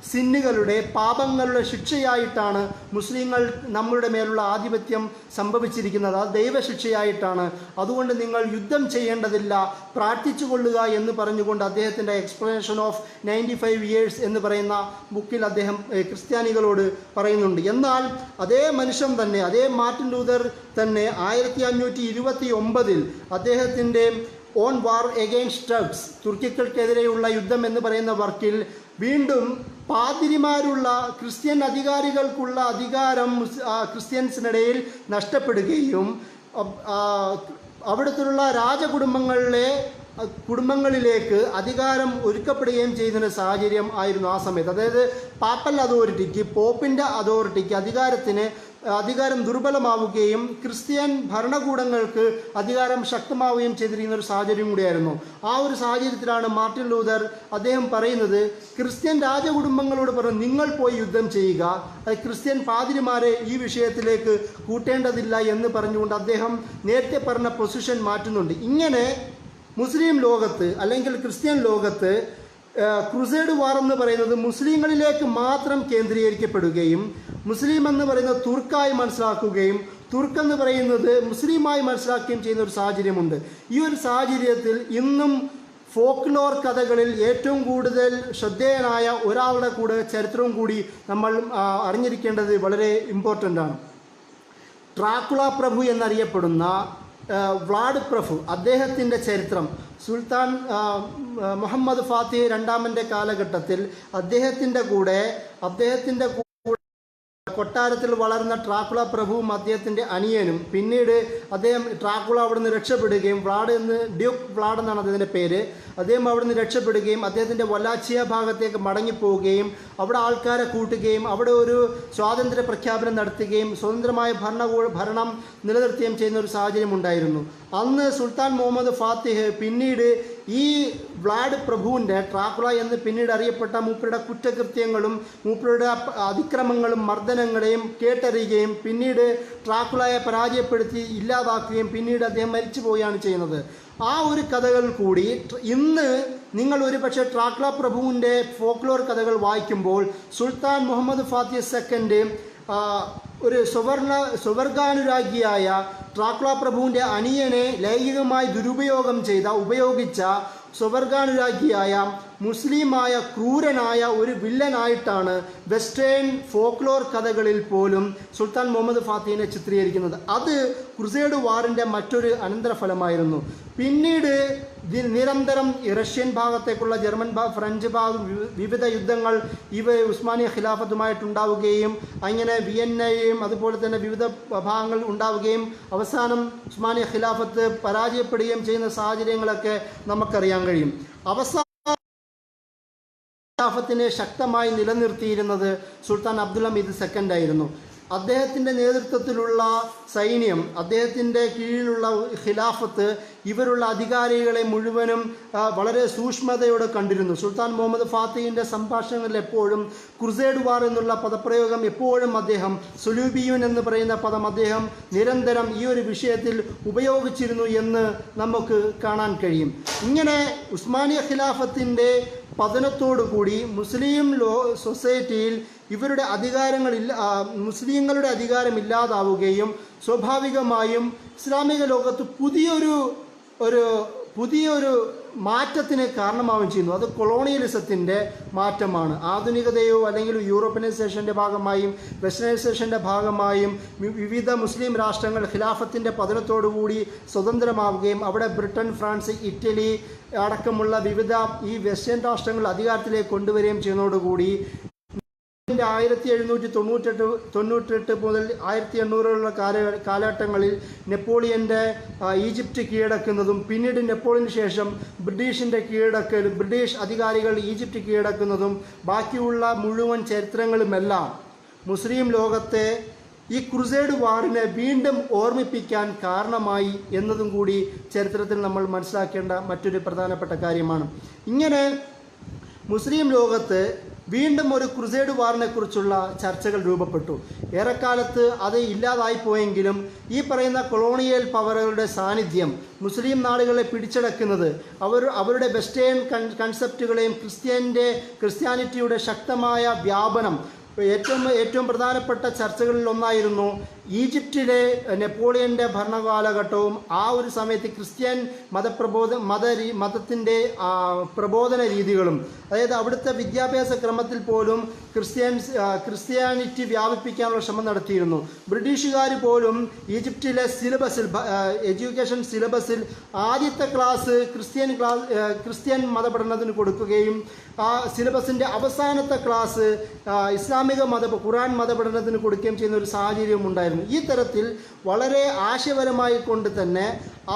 സിന്നുകളുടെ പാപങ്ങളുടെ ശിക്ഷയായിട്ടാണ് മുസ്ലിങ്ങൾ നമ്മളുടെ മേലുള്ള ആധിപത്യം സംഭവിച്ചിരിക്കുന്നത്. അത് ദൈവശിക്ഷയായിട്ടാണ്. അതുകൊണ്ട് നിങ്ങൾ യുദ്ധം ചെയ്യേണ്ടതില്ല, പ്രാർത്ഥിച്ചു കൊള്ളുക എന്ന് പറഞ്ഞുകൊണ്ട് അദ്ദേഹത്തിൻ്റെ എക്സ്പ്ലനേഷൻ ഓഫ് 95 ഇയേഴ്സ് എന്ന് പറയുന്ന ബുക്കിൽ അദ്ദേഹം ക്രിസ്ത്യാനികളോട് പറയുന്നുണ്ട്. എന്നാൽ അതേ മനുഷ്യൻ തന്നെ, അതേ മാർട്ടിൻ ലൂതർ തന്നെ 1529 അദ്ദേഹത്തിൻ്റെ ഓൺ വാർ എഗെയിൻസ്റ്റ് ടർക്സ്, തുർക്കികൾക്കെതിരെയുള്ള യുദ്ധം എന്ന് പറയുന്ന വർക്കിൽ വീണ്ടും പാതിരിമാരുള്ള ക്രിസ്ത്യൻ അധികാരികൾക്കുള്ള അധികാരം ക്രിസ്ത്യൻസിനിടയിൽ നഷ്ടപ്പെടുകയും അവിടുത്തെ കുടുംബങ്ങളിലേക്ക് അധികാരം ഒരുക്കപ്പെടുകയും ചെയ്യുന്ന സാഹചര്യം ആയിരുന്നു ആ സമയത്ത്. അതായത് പാപ്പൽ അതോറിറ്റിക്ക്, പോപ്പിൻ്റെ അതോറിറ്റിക്ക് അധികാരം ദുർബലമാവുകയും ക്രിസ്ത്യൻ ഭരണകൂടങ്ങൾക്ക് അധികാരം ശക്തമാവുകയും ചെയ്തിരിക്കുന്ന ഒരു സാഹചര്യം കൂടിയായിരുന്നു. ആ ഒരു സാഹചര്യത്തിലാണ് മാർട്ടിൻ ലൂതർ അദ്ദേഹം പറയുന്നത്, ക്രിസ്ത്യൻ രാജകുടുംബങ്ങളോട് പറഞ്ഞു നിങ്ങൾ പോയി യുദ്ധം ചെയ്യുക, ക്രിസ്ത്യൻ പാതിരിമാരെ ഈ വിഷയത്തിലേക്ക് കൂട്ടേണ്ടതില്ല എന്ന് പറഞ്ഞുകൊണ്ട് അദ്ദേഹം നേരത്തെ പറഞ്ഞ പൊസിഷൻ മാറ്റുന്നുണ്ട്. ഇങ്ങനെ മുസ്ലിം ലോകത്ത് അല്ലെങ്കിൽ ക്രിസ്ത്യൻ ലോകത്ത് ക്രുസേഡ് വാർ എന്ന് പറയുന്നത് മുസ്ലിങ്ങളിലേക്ക് മാത്രം കേന്ദ്രീകരിക്കപ്പെടുകയും മുസ്ലിം എന്ന് പറയുന്നത് തുർക്കായി മനസ്സിലാക്കുകയും തുർക്ക് എന്ന് പറയുന്നത് മുസ്ലിമായി മനസ്സിലാക്കുകയും ചെയ്യുന്ന ഒരു സാഹചര്യമുണ്ട്. ഈ ഒരു സാഹചര്യത്തിൽ ഇന്നും ഫോക്ലോർ കഥകളിൽ ഏറ്റവും കൂടുതൽ ശ്രദ്ധേയനായ ഒരാളുടെ കൂടെ ചരിത്രവും കൂടി നമ്മൾ അറിഞ്ഞിരിക്കേണ്ടത് വളരെ ഇമ്പോർട്ടൻ്റ് ആണ്. ഡ്രാക്കുള പ്രഭു എന്നറിയപ്പെടുന്ന വ്ളാഡ് പ്രഭു, അദ്ദേഹത്തിൻ്റെ ചരിത്രം സുൽത്താൻ മുഹമ്മദ് ഫാത്തിഹ് രണ്ടാമൻ്റെ കാലഘട്ടത്തിൽ അദ്ദേഹത്തിൻ്റെ കൂടെ കൊട്ടാരത്തിൽ വളർന്ന ഡ്രാക്കുള പ്രഭുവും അദ്ദേഹത്തിൻ്റെ അനിയനും, പിന്നീട് അദ്ദേഹം ഡ്രാക്കുള അവിടുന്ന് രക്ഷപ്പെടുകയും ഡ്യൂക്ക് വ്ളാഡ് എന്നാണ് അദ്ദേഹത്തിൻ്റെ പേര്, അദ്ദേഹം അവിടുന്ന് രക്ഷപ്പെടുകയും അദ്ദേഹത്തിൻ്റെ വലാച്ചിയ ഭാഗത്തേക്ക് മടങ്ങിപ്പോവുകയും അവിടെ ആൾക്കാരെ കൂട്ടുകയും അവിടെ ഒരു സ്വാതന്ത്ര്യ പ്രഖ്യാപനം നടത്തുകയും സ്വതന്ത്രമായ ഭരണം നിലനിർത്തുകയും ചെയ്യുന്ന ഒരു സാഹചര്യം ഉണ്ടായിരുന്നു. അന്ന് സുൽത്താൻ മുഹമ്മദ് ഫാത്തിഹ് പിന്നീട് ഈ വ്ളാഡ് പ്രഭുവിൻ്റെ ഡ്രാക്കുള എന്ന് പിന്നീട് അറിയപ്പെട്ട മൂപ്പരുടെ കുറ്റകൃത്യങ്ങളും മൂപ്പരുടെ അതിക്രമങ്ങളും മർദ്ദനങ്ങളെയും കേട്ടറിയുകയും പിന്നീട് ഡ്രാക്കുളയെ പരാജയപ്പെടുത്തി ഇല്ലാതാക്കുകയും പിന്നീട് അദ്ദേഹം മരിച്ചു പോവുകയാണ് ചെയ്യുന്നത്. ആ ഒരു കഥകൾ കൂടി ഇന്ന് നിങ്ങൾ ഒരുപക്ഷെ ഡ്രാക്കുള പ്രഭുവിൻ്റെ ഫോക്ലോർ കഥകൾ വായിക്കുമ്പോൾ സുൽത്താൻ മുഹമ്മദ് ഫാത്തിഹ് സെക്കൻഡ് ഒരു സ്വർഗാനുരാഗിയായ ഡ്രാക്കുള പ്രഭുവിൻ്റെ അനിയനെ ലൈംഗികമായി ഉപയോഗിച്ച സ്വർഗാനുരാഗിയായ മുസ്ലിമായ ക്രൂരനായ ഒരു വില്ലനായിട്ടാണ് വെസ്റ്റേൺ ഫോക്ലോർ കഥകളിൽ പോലും സുൽത്താൻ മുഹമ്മദ് ഫാത്തിഹിനെ ചിത്രീകരിക്കുന്നത്. അത് ക്രുസേഡ് വാറിൻ്റെ മറ്റൊരു അനന്തരഫലമായിരുന്നു. പിന്നീട് നിരന്തരം റഷ്യൻ ഭാഗത്തേക്കുള്ള ജർമ്മൻ ഫ്രഞ്ച് വിവിധ യുദ്ധങ്ങൾ ഉസ്മാനിയ ഖിലാഫത്തുമായിട്ടുണ്ടാവുകയും അങ്ങനെ വിയന്നയും അതുപോലെ തന്നെ വിവിധ ഭാഗങ്ങൾ ഉണ്ടാവുകയും അവസാനം ഉസ്മാനിയ ഖിലാഫത്ത് പരാജയപ്പെടുകയും ചെയ്യുന്ന സാഹചര്യങ്ങളൊക്കെ നമുക്കറിയാൻ കഴിയും. ഖിലാഫത്തിനെ ശക്തമായി നിലനിർത്തിയിരുന്നത് സുൽത്താൻ അബ്ദുൽ ഹമീദ് സെക്കൻഡ് ആയിരുന്നു. അദ്ദേഹത്തിൻ്റെ നേതൃത്വത്തിലുള്ള സൈന്യം, അദ്ദേഹത്തിൻ്റെ കീഴിലുള്ള ഖിലാഫത്ത് ഇവരുള്ള അധികാരികളെ മുഴുവനും വളരെ സൂക്ഷ്മതയോടെ കണ്ടിരുന്നു. സുൽത്താൻ മുഹമ്മദ് ഫാത്തിഹിൻ്റെ സംഭാഷണങ്ങളിൽ എപ്പോഴും ക്രുസേഡ് വാർ എന്നുള്ള പദപ്രയോഗം എപ്പോഴും അദ്ദേഹം സുലൂബിയൂൻ എന്ന് പറയുന്ന പദം അദ്ദേഹം നിരന്തരം ഈ ഒരു വിഷയത്തിൽ ഉപയോഗിച്ചിരുന്നു എന്ന് നമുക്ക് കാണാൻ കഴിയും. ഇങ്ങനെ ഉസ്മാനിയ ഖിലാഫത്തിൻ്റെ പതനത്തോടുകൂടി മുസ്ലിം സൊസൈറ്റിയിൽ ഇവരുടെ മുസ്ലിങ്ങളുടെ അധികാരമില്ലാതാവുകയും സ്വാഭാവികമായും ഇസ്ലാമിക ലോകത്ത് പുതിയൊരു മാറ്റത്തിന് കാരണമാവുകയും ചെയ്യുന്നു. അത് കൊളോണിയലിസത്തിൻ്റെ മാറ്റമാണ്. ആധുനികതയോ അല്ലെങ്കിൽ യൂറോപ്യനൈസേഷൻ്റെ ഭാഗമായും വെസ്റ്റേണൈസേഷൻ്റെ ഭാഗമായും വിവിധ മുസ്ലിം രാഷ്ട്രങ്ങൾ ഖിലാഫത്തിൻ്റെ പതനത്തോടുകൂടി സ്വതന്ത്രമാവുകയും അവിടെ ബ്രിട്ടൻ, ഫ്രാൻസ്, ഇറ്റലി അടക്കമുള്ള വിവിധ ഈ വെസ്റ്റേൺ രാഷ്ട്രങ്ങൾ അധികാരത്തിലേക്ക് കൊണ്ടുവരികയും ചെയ്യുന്നതോടുകൂടി 1798 മുതൽ 1800 കാലഘട്ടങ്ങളിൽ നെപ്പോളിയൻ്റെ ഈജിപ്റ്റ് കീഴടക്കുന്നതും പിന്നീട് നെപ്പോളിയന് ശേഷം ബ്രിട്ടീഷ് അധികാരികൾ ഈജിപ്റ്റ് കീഴടക്കുന്നതും ബാക്കിയുള്ള മുഴുവൻ ചരിത്രങ്ങളുമെല്ലാം മുസ്ലിം ലോകത്തെ ഈ ക്രുസേഡ് വാറിനെ വീണ്ടും ഓർമ്മിപ്പിക്കാൻ കാരണമായി എന്നതും കൂടി ചരിത്രത്തിൽ നമ്മൾ മനസ്സിലാക്കേണ്ട മറ്റൊരു പ്രധാനപ്പെട്ട കാര്യമാണ്. ഇങ്ങനെ മുസ്ലിം ലോകത്ത് വീണ്ടും ഒരു ക്രുസേഡ് വാറിനെ കുറിച്ചുള്ള ചർച്ചകൾ രൂപപ്പെട്ടു. ഏറെക്കാലത്ത് അത് ഇല്ലാതായിപ്പോയെങ്കിലും ഈ പറയുന്ന കൊളോണിയൽ പവറുകളുടെ സാന്നിധ്യം മുസ്ലിം നാടുകളെ പിടിച്ചടക്കുന്നത് അവരുടെ വെസ്റ്റേൺ കൺസെപ്റ്റുകളെയും ക്രിസ്ത്യാനിറ്റിയുടെ ശക്തമായ വ്യാപനം ഏറ്റവും പ്രധാനപ്പെട്ട ചർച്ചകളിൽ ഒന്നായിരുന്നു ഈജിപ്തിലെ നെപ്പോളിയൻ്റെ ഭരണകാലഘട്ടവും ആ ഒരു സമയത്ത് ക്രിസ്ത്യൻ മതത്തിൻ്റെ പ്രബോധന രീതികളും. അതായത് അവിടുത്തെ വിദ്യാഭ്യാസ ക്രമത്തിൽ പോലും ക്രിസ്ത്യാനിറ്റി വ്യാപിപ്പിക്കാനുള്ള ശ്രമം നടത്തിയിരുന്നു. ബ്രിട്ടീഷുകാർ പോലും ഈജിപ്തിലെ എഡ്യൂക്കേഷൻ സിലബസിൽ ആദ്യത്തെ ക്ലാസ് ക്രിസ്ത്യൻ മതപഠനത്തിന് കൊടുക്കുകയും ആ സിലബസിൻ്റെ അവസാനത്തെ ക്ലാസ് ഖുർആൻ മതപഠനത്തിന് കൊടുക്കുകയും ചെയ്യുന്ന ഒരു സാഹചര്യം ഉണ്ടായിരുന്നു. ഈ തരത്തിൽ വളരെ ആശയപരമായി കൊണ്ട് തന്നെ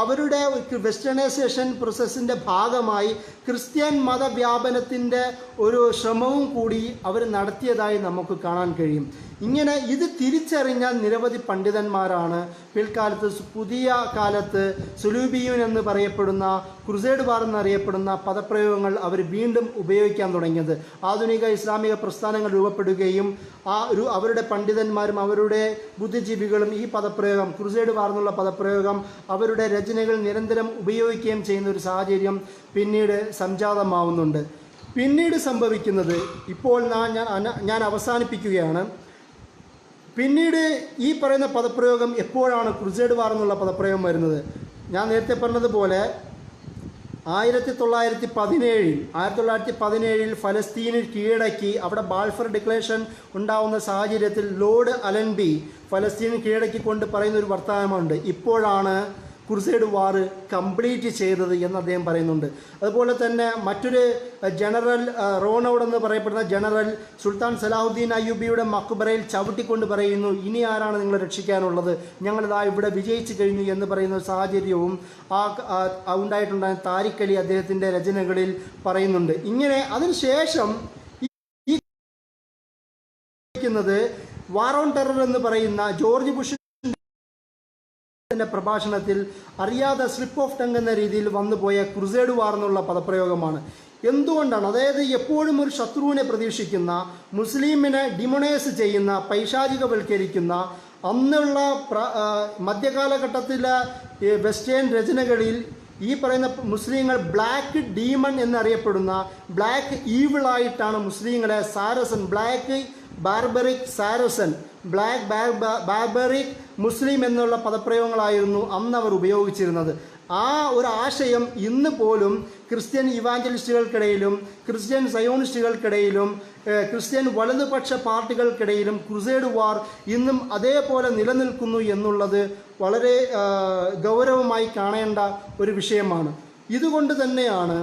അവരുടെ വെസ്റ്റേണൈസേഷൻ പ്രോസസ്സിൻ്റെ ഭാഗമായി ക്രിസ്ത്യൻ മതവ്യാപനത്തിൻ്റെ ഒരു ശ്രമവും കൂടി അവർ നടത്തിയതായി നമുക്ക് കാണാൻ കഴിയും. ഇങ്ങനെ ഇത് തിരിച്ചറിഞ്ഞ നിരവധി പണ്ഡിതന്മാരാണ് പിൽക്കാലത്ത് പുതിയ കാലത്ത് സുലൂബിയൂൻ എന്ന് പറയപ്പെടുന്ന ക്രുസേഡ് വാർ എന്നറിയപ്പെടുന്ന പദപ്രയോഗങ്ങൾ അവർ വീണ്ടും ഉപയോഗിക്കാൻ തുടങ്ങിയത്. ആധുനിക ഇസ്ലാമിക പ്രസ്ഥാനങ്ങൾ രൂപപ്പെടുകയും അവരുടെ പണ്ഡിതന്മാരും അവരുടെ ബുദ്ധിജീവികളും ഈ പദപ്രയോഗം ക്രുസേഡ് വാർ എന്നുള്ള പദപ്രയോഗം അവരുടെ രചനകൾ നിരന്തരം ഉപയോഗിക്കുകയും ചെയ്യുന്ന ഒരു സാഹചര്യം പിന്നീട് സംജാതമാവുന്നുണ്ട്. പിന്നീട് സംഭവിക്കുന്നത്, ഇപ്പോൾ ഞാൻ അവസാനിപ്പിക്കുകയാണ്. പിന്നീട് ഈ പറയുന്ന പദപ്രയോഗം എപ്പോഴാണ് ക്രുസേഡ് വാർ എന്നുള്ള പദപ്രയോഗം വരുന്നത്? ഞാൻ നേരത്തെ പറഞ്ഞതുപോലെ 1917 ഫലസ്തീനിൽ കീഴടക്കി അവിടെ ബാൾഫർ ഡിക്ലറേഷൻ ഉണ്ടാവുന്ന സാഹചര്യത്തിൽ ലോർഡ് അലൻബി ഫലസ്തീൻ കീഴടക്കിക്കൊണ്ട് പറയുന്ന ഒരു വർത്തമാനമുണ്ട്, ഇപ്പോഴാണ് ക്രുസേഡ് വാർ കംപ്ലീറ്റ് ചെയ്തത് എന്ന് അദ്ദേഹം പറയുന്നുണ്ട്. അതുപോലെ തന്നെ മറ്റൊരു ജനറൽ റോണൌഡ് എന്ന് പറയപ്പെടുന്ന ജനറൽ സുൽത്താൻ സലാഹുദ്ദീൻ അയ്യൂബിയുടെ മക്ബറയിൽ ചവിട്ടിക്കൊണ്ട് പറയുന്നു, ഇനി ആരാണ് നിങ്ങളെ രക്ഷിക്കാനുള്ളത്, ഞങ്ങളിതാ ഇവിടെ വിജയിച്ചു കഴിഞ്ഞു എന്ന് പറയുന്ന സാഹചര്യവും ഉണ്ടായിട്ടുണ്ടായ താരിഖ് അലി അദ്ദേഹത്തിൻ്റെ രചനകളിൽ പറയുന്നുണ്ട്. ഇങ്ങനെ അതിനുശേഷം ഈ വാർ ഓൺ ടെറർ എന്ന് പറയുന്ന ജോർജ് ബുഷ് പ്രഭാഷണത്തിൽ അറിയാതെ സ്ലിപ്പ് ഓഫ് ടങ് എന്ന രീതിയിൽ വന്നുപോയ ക്രുസേഡ് വാർ എന്നുള്ള പദപ്രയോഗമാണ്. എന്തുകൊണ്ടാണ്? അതായത് എപ്പോഴും ഒരു ശത്രുവിനെ പ്രതീക്ഷിക്കുന്ന, മുസ്ലിമിനെ ഡിമോണൈസ് ചെയ്യുന്ന, പൈശാചികവൽക്കരിക്കുന്ന, അന്നുള്ള മധ്യകാലഘട്ടത്തിലെ വെസ്റ്റേൺ രചനകളിൽ ഈ പറയുന്ന മുസ്ലിങ്ങൾ ബ്ലാക്ക് ഡീമൺ എന്നറിയപ്പെടുന്ന ബ്ലാക്ക് ഈവിളായിട്ടാണ് മുസ്ലിങ്ങളെ സാരസൻ, ബ്ലാക്ക് ബാർബറിക് സാരസൻ, ബ്ലാക്ക് ബാർബറിക് മുസ്ലിം എന്നുള്ള പദപ്രയോഗങ്ങളായിരുന്നു അന്ന് അവർ ഉപയോഗിച്ചിരുന്നത്. ആ ഒരു ആശയം ഇന്ന് പോലും ക്രിസ്ത്യൻ ഇവാഞ്ചലിസ്റ്റുകൾക്കിടയിലും ക്രിസ്ത്യൻ സയോണിസ്റ്റുകൾക്കിടയിലും ക്രിസ്ത്യൻ വലതുപക്ഷ പാർട്ടികൾക്കിടയിലും ക്രുസേഡ് വാർ ഇന്നും അതേപോലെ നിലനിൽക്കുന്നു എന്നുള്ളത് വളരെ ഗൗരവമായി കാണേണ്ട ഒരു വിഷയമാണ്. ഇതുകൊണ്ട് തന്നെയാണ്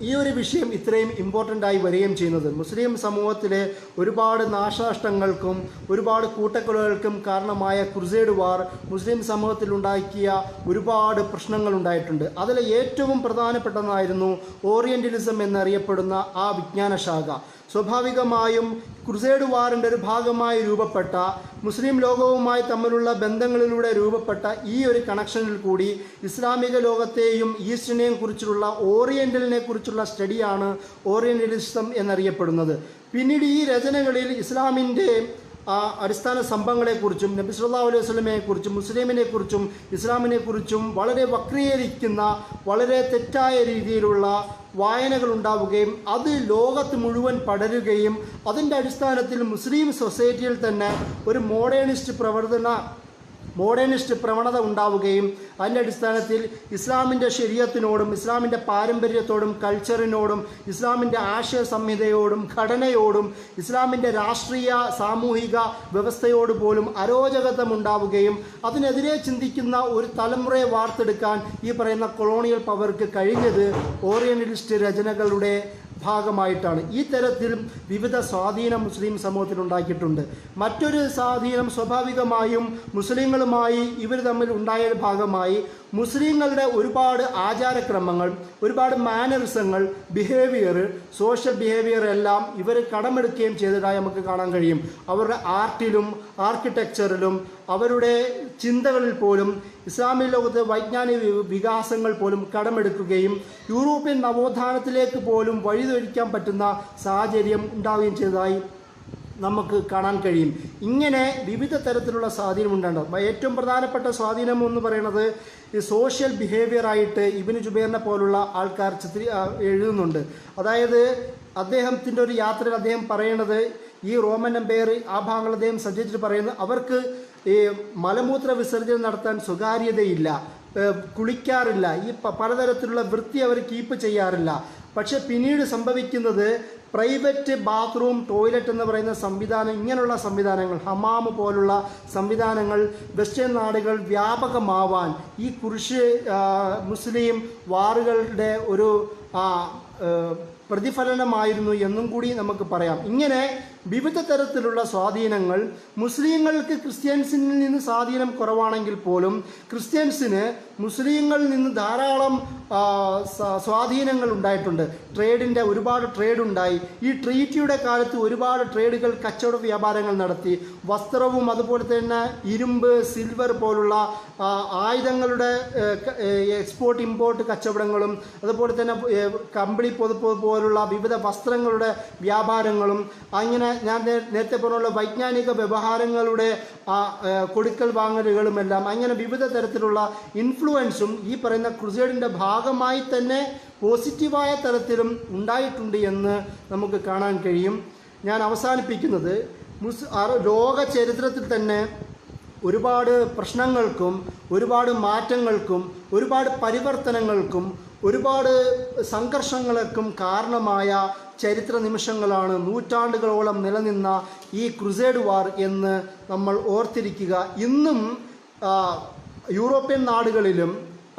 ഈ ഒരു വിഷയം ഇത്രയും ഇമ്പോർട്ടൻ്റ് ആയി വരികയും ചെയ്യുന്നത്. മുസ്ലിം സമൂഹത്തിലെ ഒരുപാട് നാശനഷ്ടങ്ങൾക്കും ഒരുപാട് കൂട്ടക്കൊലകൾക്കും കാരണമായ ക്രുസേഡ് വാർ മുസ്ലിം സമൂഹത്തിൽ ഉണ്ടാക്കിയ ഒരുപാട് പ്രശ്നങ്ങൾ ഉണ്ടായിട്ടുണ്ട്. അതിൽ ഏറ്റവും പ്രധാനപ്പെട്ടതായിരുന്നു ഓറിയൻ്റലിസം എന്നറിയപ്പെടുന്ന ആ വിജ്ഞാന ശാഖ. സ്വാഭാവികമായും ക്രുസേഡ് വാറിൻ്റെ ഒരു ഭാഗമായി രൂപപ്പെട്ട, മുസ്ലിം ലോകവുമായി തമ്മിലുള്ള ബന്ധങ്ങളിലൂടെ രൂപപ്പെട്ട ഈ ഒരു കണക്ഷനിൽ കൂടി ഇസ്ലാമിക ലോകത്തെയും ഈസ്റ്റിനെയും കുറിച്ചുള്ള ഓറിയൻ്റലിനെ കുറിച്ചുള്ള സ്റ്റഡിയാണ് ഓറിയൻ്റലിസം എന്നറിയപ്പെടുന്നത്. പിന്നീട് ഈ രചനകളിൽ ഇസ്ലാമിൻ്റെ അടിസ്ഥാന സംഭവങ്ങളെക്കുറിച്ചും നബി സല്ലല്ലാഹു അലൈഹി വസല്ലമയെക്കുറിച്ചും മുസ്ലിമിനെക്കുറിച്ചും ഇസ്ലാമിനെക്കുറിച്ചും വളരെ വക്രീകരിക്കുന്ന, വളരെ തെറ്റായ രീതിയിലുള്ള വായനകൾ ഉണ്ടാവുകയും അത് ലോകത്ത് മുഴുവൻ പടരുകയും അതിൻ്റെ അടിസ്ഥാനത്തിൽ മുസ്ലിം സൊസൈറ്റിയിൽ തന്നെ ഒരു മോഡേണിസ്റ്റ് പ്രവണത ഉണ്ടാവുകയും അതിൻ്റെ അടിസ്ഥാനത്തിൽ ഇസ്ലാമിൻ്റെ ശരീഅത്തിനോടും ഇസ്ലാമിൻ്റെ പാരമ്പര്യത്തോടും കൾച്ചറിനോടും ഇസ്ലാമിൻ്റെ ആശയ സംഹിതയോടും ഘടനയോടും ഇസ്ലാമിൻ്റെ രാഷ്ട്രീയ സാമൂഹിക വ്യവസ്ഥയോട് പോലും അരോചകത്വം ഉണ്ടാവുകയും അതിനെതിരെ ചിന്തിക്കുന്ന ഒരു തലമുറയെ വാർത്തെടുക്കാൻ ഈ പറയുന്ന കൊളോണിയൽ പവർക്ക് കഴിഞ്ഞത് ഓറിയൻ്റലിസ്റ്റ് രചനകളുടെ ഭാഗമായിട്ടാണ്. ഈ തരത്തിൽ വിവിധ സ്വാധീനം മുസ്ലിം സമൂഹത്തിൽ ഉണ്ടാക്കിയിട്ടുണ്ട്. മറ്റൊരു സ്വാധീനം സ്വാഭാവികമായും മുസ്ലിങ്ങളുമായി ഇവർ തമ്മിൽ ഉണ്ടായ ഭാഗമായി മുസ്ലിങ്ങളുടെ ഒരുപാട് ആചാരക്രമങ്ങൾ, ഒരുപാട് മാനറിസങ്ങൾ, സോഷ്യൽ ബിഹേവിയർ എല്ലാം ഇവർ കടമെടുക്കുകയും ചെയ്തതായി നമുക്ക് കാണാൻ കഴിയും. അവരുടെ ആർട്ടിലും ആർക്കിടെക്ചറിലും അവരുടെ ചിന്തകളിൽ പോലും ഇസ്ലാമിക ലോകത്തെ വൈജ്ഞാനിക വികാസങ്ങൾ പോലും കടമെടുക്കുകയും യൂറോപ്യൻ നവോത്ഥാനത്തിലേക്ക് പോലും വഴിതൊഴിക്കാൻ പറ്റുന്ന സാഹചര്യം ഉണ്ടാവുകയും ചെയ്തതായി നമുക്ക് കാണാൻ കഴിയും. ഇങ്ങനെ വിവിധ തരത്തിലുള്ള സ്വാധീനം ഉണ്ടാകും. ഏറ്റവും പ്രധാനപ്പെട്ട സ്വാധീനം എന്ന് പറയുന്നത് ഈ സോഷ്യൽ ബിഹേവിയറായിട്ട് ഇബ്നു ജുബൈറിനെ പോലുള്ള ആൾക്കാർ എഴുതുന്നുണ്ട്. അതായത് അദ്ദേഹത്തിൻ്റെ ഒരു യാത്രയിൽ അദ്ദേഹം പറയുന്നത്, ഈ റോമൻ എംപയർ ആ ഭാഗങ്ങൾ അദ്ദേഹം സഞ്ചരിച്ചിട്ട് പറയുന്നത്, അവർക്ക് ഈ മലമൂത്ര വിസർജനം നടത്താൻ സ്വകാര്യതയില്ല, കുളിക്കാറില്ല, ഈ പലതരത്തിലുള്ള വൃത്തി അവർ കീപ്പ് ചെയ്യാറില്ല. പക്ഷെ പിന്നീട് സംഭവിക്കുന്നത് പ്രൈവറ്റ് ബാത്റൂം, ടോയ്ലറ്റ് എന്ന് പറയുന്ന സംവിധാനം, ഇങ്ങനെയുള്ള സംവിധാനങ്ങൾ, ഹമാം പോലുള്ള സംവിധാനങ്ങൾ വെസ്റ്റേൺ നാടുകൾ വ്യാപകമാവാൻ ഈ മുസ്ലിം വാറുകളുടെ ഒരു പ്രതിഫലനമായിരുന്നു എന്നും കൂടി നമുക്ക് പറയാം. ഇങ്ങനെ വിവിധ തരത്തിലുള്ള സ്വാധീനങ്ങൾ മുസ്ലിങ്ങൾക്ക് ക്രിസ്ത്യൻസിൽ നിന്ന് സ്വാധീനം കുറവാണെങ്കിൽ പോലും ക്രിസ്ത്യൻസിന് മുസ്ലിങ്ങളിൽ നിന്ന് ധാരാളം സ്വാധീനങ്ങൾ ഉണ്ടായിട്ടുണ്ട്. ട്രേഡിൻ്റെ ഒരുപാട് ട്രേഡ് ഉണ്ടായി. ഈ ട്രീറ്റിയുടെ കാലത്ത് ഒരുപാട് ട്രേഡുകൾ, കച്ചവട വ്യാപാരങ്ങൾ നടത്തി. വസ്ത്രവും അതുപോലെ തന്നെ ഇരുമ്പ്, സിൽവർ പോലുള്ള ആയുധങ്ങളുടെ എക്സ്പോർട്ട് ഇമ്പോർട്ട് കച്ചവടങ്ങളും അതുപോലെ തന്നെ കമ്പിളി പൊതുപ്പ് പോലുള്ള വിവിധ വസ്ത്രങ്ങളുടെ വ്യാപാരങ്ങളും അങ്ങനെ ഞാൻ നേരത്തെ പറഞ്ഞുള്ള വൈജ്ഞാനിക വ്യവഹാരങ്ങളുടെ കൊടുക്കൽ വാങ്ങലുകളുമെല്ലാം അങ്ങനെ വിവിധ തരത്തിലുള്ള ഇൻഫ്ലുവൻസും ഈ പറയുന്ന ക്രുസേഡിൻ്റെ ഭാഗമായി തന്നെ പോസിറ്റീവായ തലത്തിലും ഉണ്ടായിട്ടുണ്ട് എന്ന് നമുക്ക് കാണാൻ കഴിയും. ഞാൻ അവസാനിപ്പിക്കുന്നത് ലോക ചരിത്രത്തിൽ തന്നെ ഒരുപാട് പ്രശ്നങ്ങൾക്കും ഒരുപാട് മാറ്റങ്ങൾക്കും ഒരുപാട് പരിവർത്തനങ്ങൾക്കും ഒരുപാട് സംഘർഷങ്ങൾക്കും കാരണമായ ചരിത്ര നിമിഷങ്ങളാണ് നൂറ്റാണ്ടുകളോളം നിലനിന്ന ഈ ക്രുസേഡ് വാർ എന്ന് നമ്മൾ ഓർത്തിരിക്കുക. ഇന്നും യൂറോപ്യൻ നാടുകളിലും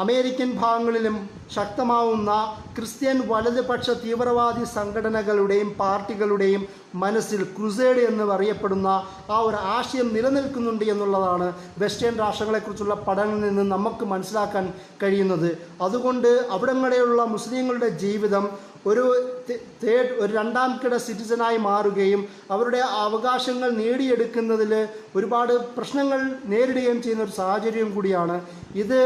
അമേരിക്കൻ ഭാഗങ്ങളിലും ശക്തമാവുന്ന ക്രിസ്ത്യൻ വലതുപക്ഷ തീവ്രവാദി സംഘടനകളുടെയും പാർട്ടികളുടെയും മനസ്സിൽ ക്രുസേഡ് എന്ന് അറിയപ്പെടുന്ന ആ ഒരു ആശയം നിലനിൽക്കുന്നുണ്ട് എന്നുള്ളതാണ് വെസ്റ്റേൺ രാഷ്ട്രങ്ങളെക്കുറിച്ചുള്ള പഠനങ്ങളിൽ നിന്ന് നമുക്ക് മനസ്സിലാക്കാൻ കഴിയുന്നത്. അതുകൊണ്ട് അവിടങ്ങളിലുള്ള മുസ്ലിങ്ങളുടെ ജീവിതം ഒരു രണ്ടാം കിട സിറ്റിസനായി മാറുകയും അവരുടെ അവകാശങ്ങൾ നേടിയെടുക്കുന്നതിൽ ഒരുപാട് പ്രശ്നങ്ങൾ നേരിടുകയും ചെയ്യുന്ന ഒരു സാഹചര്യം കൂടിയാണ് ഇത്.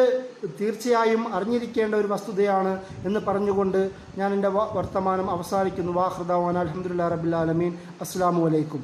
തീർച്ചയായും അറിഞ്ഞിരിക്കേണ്ട ഒരു വസ്തുതയാണ് എന്ന് പറഞ്ഞുകൊണ്ട് ഞാൻ എൻ്റെ വർത്തമാനം അവസാനിക്കുന്നു. വാഹൃദാവാൻ അൽഹംദുലില്ലാഹി റബ്ബിൽ ആലമീൻ. അസ്സലാമു അലൈക്കും.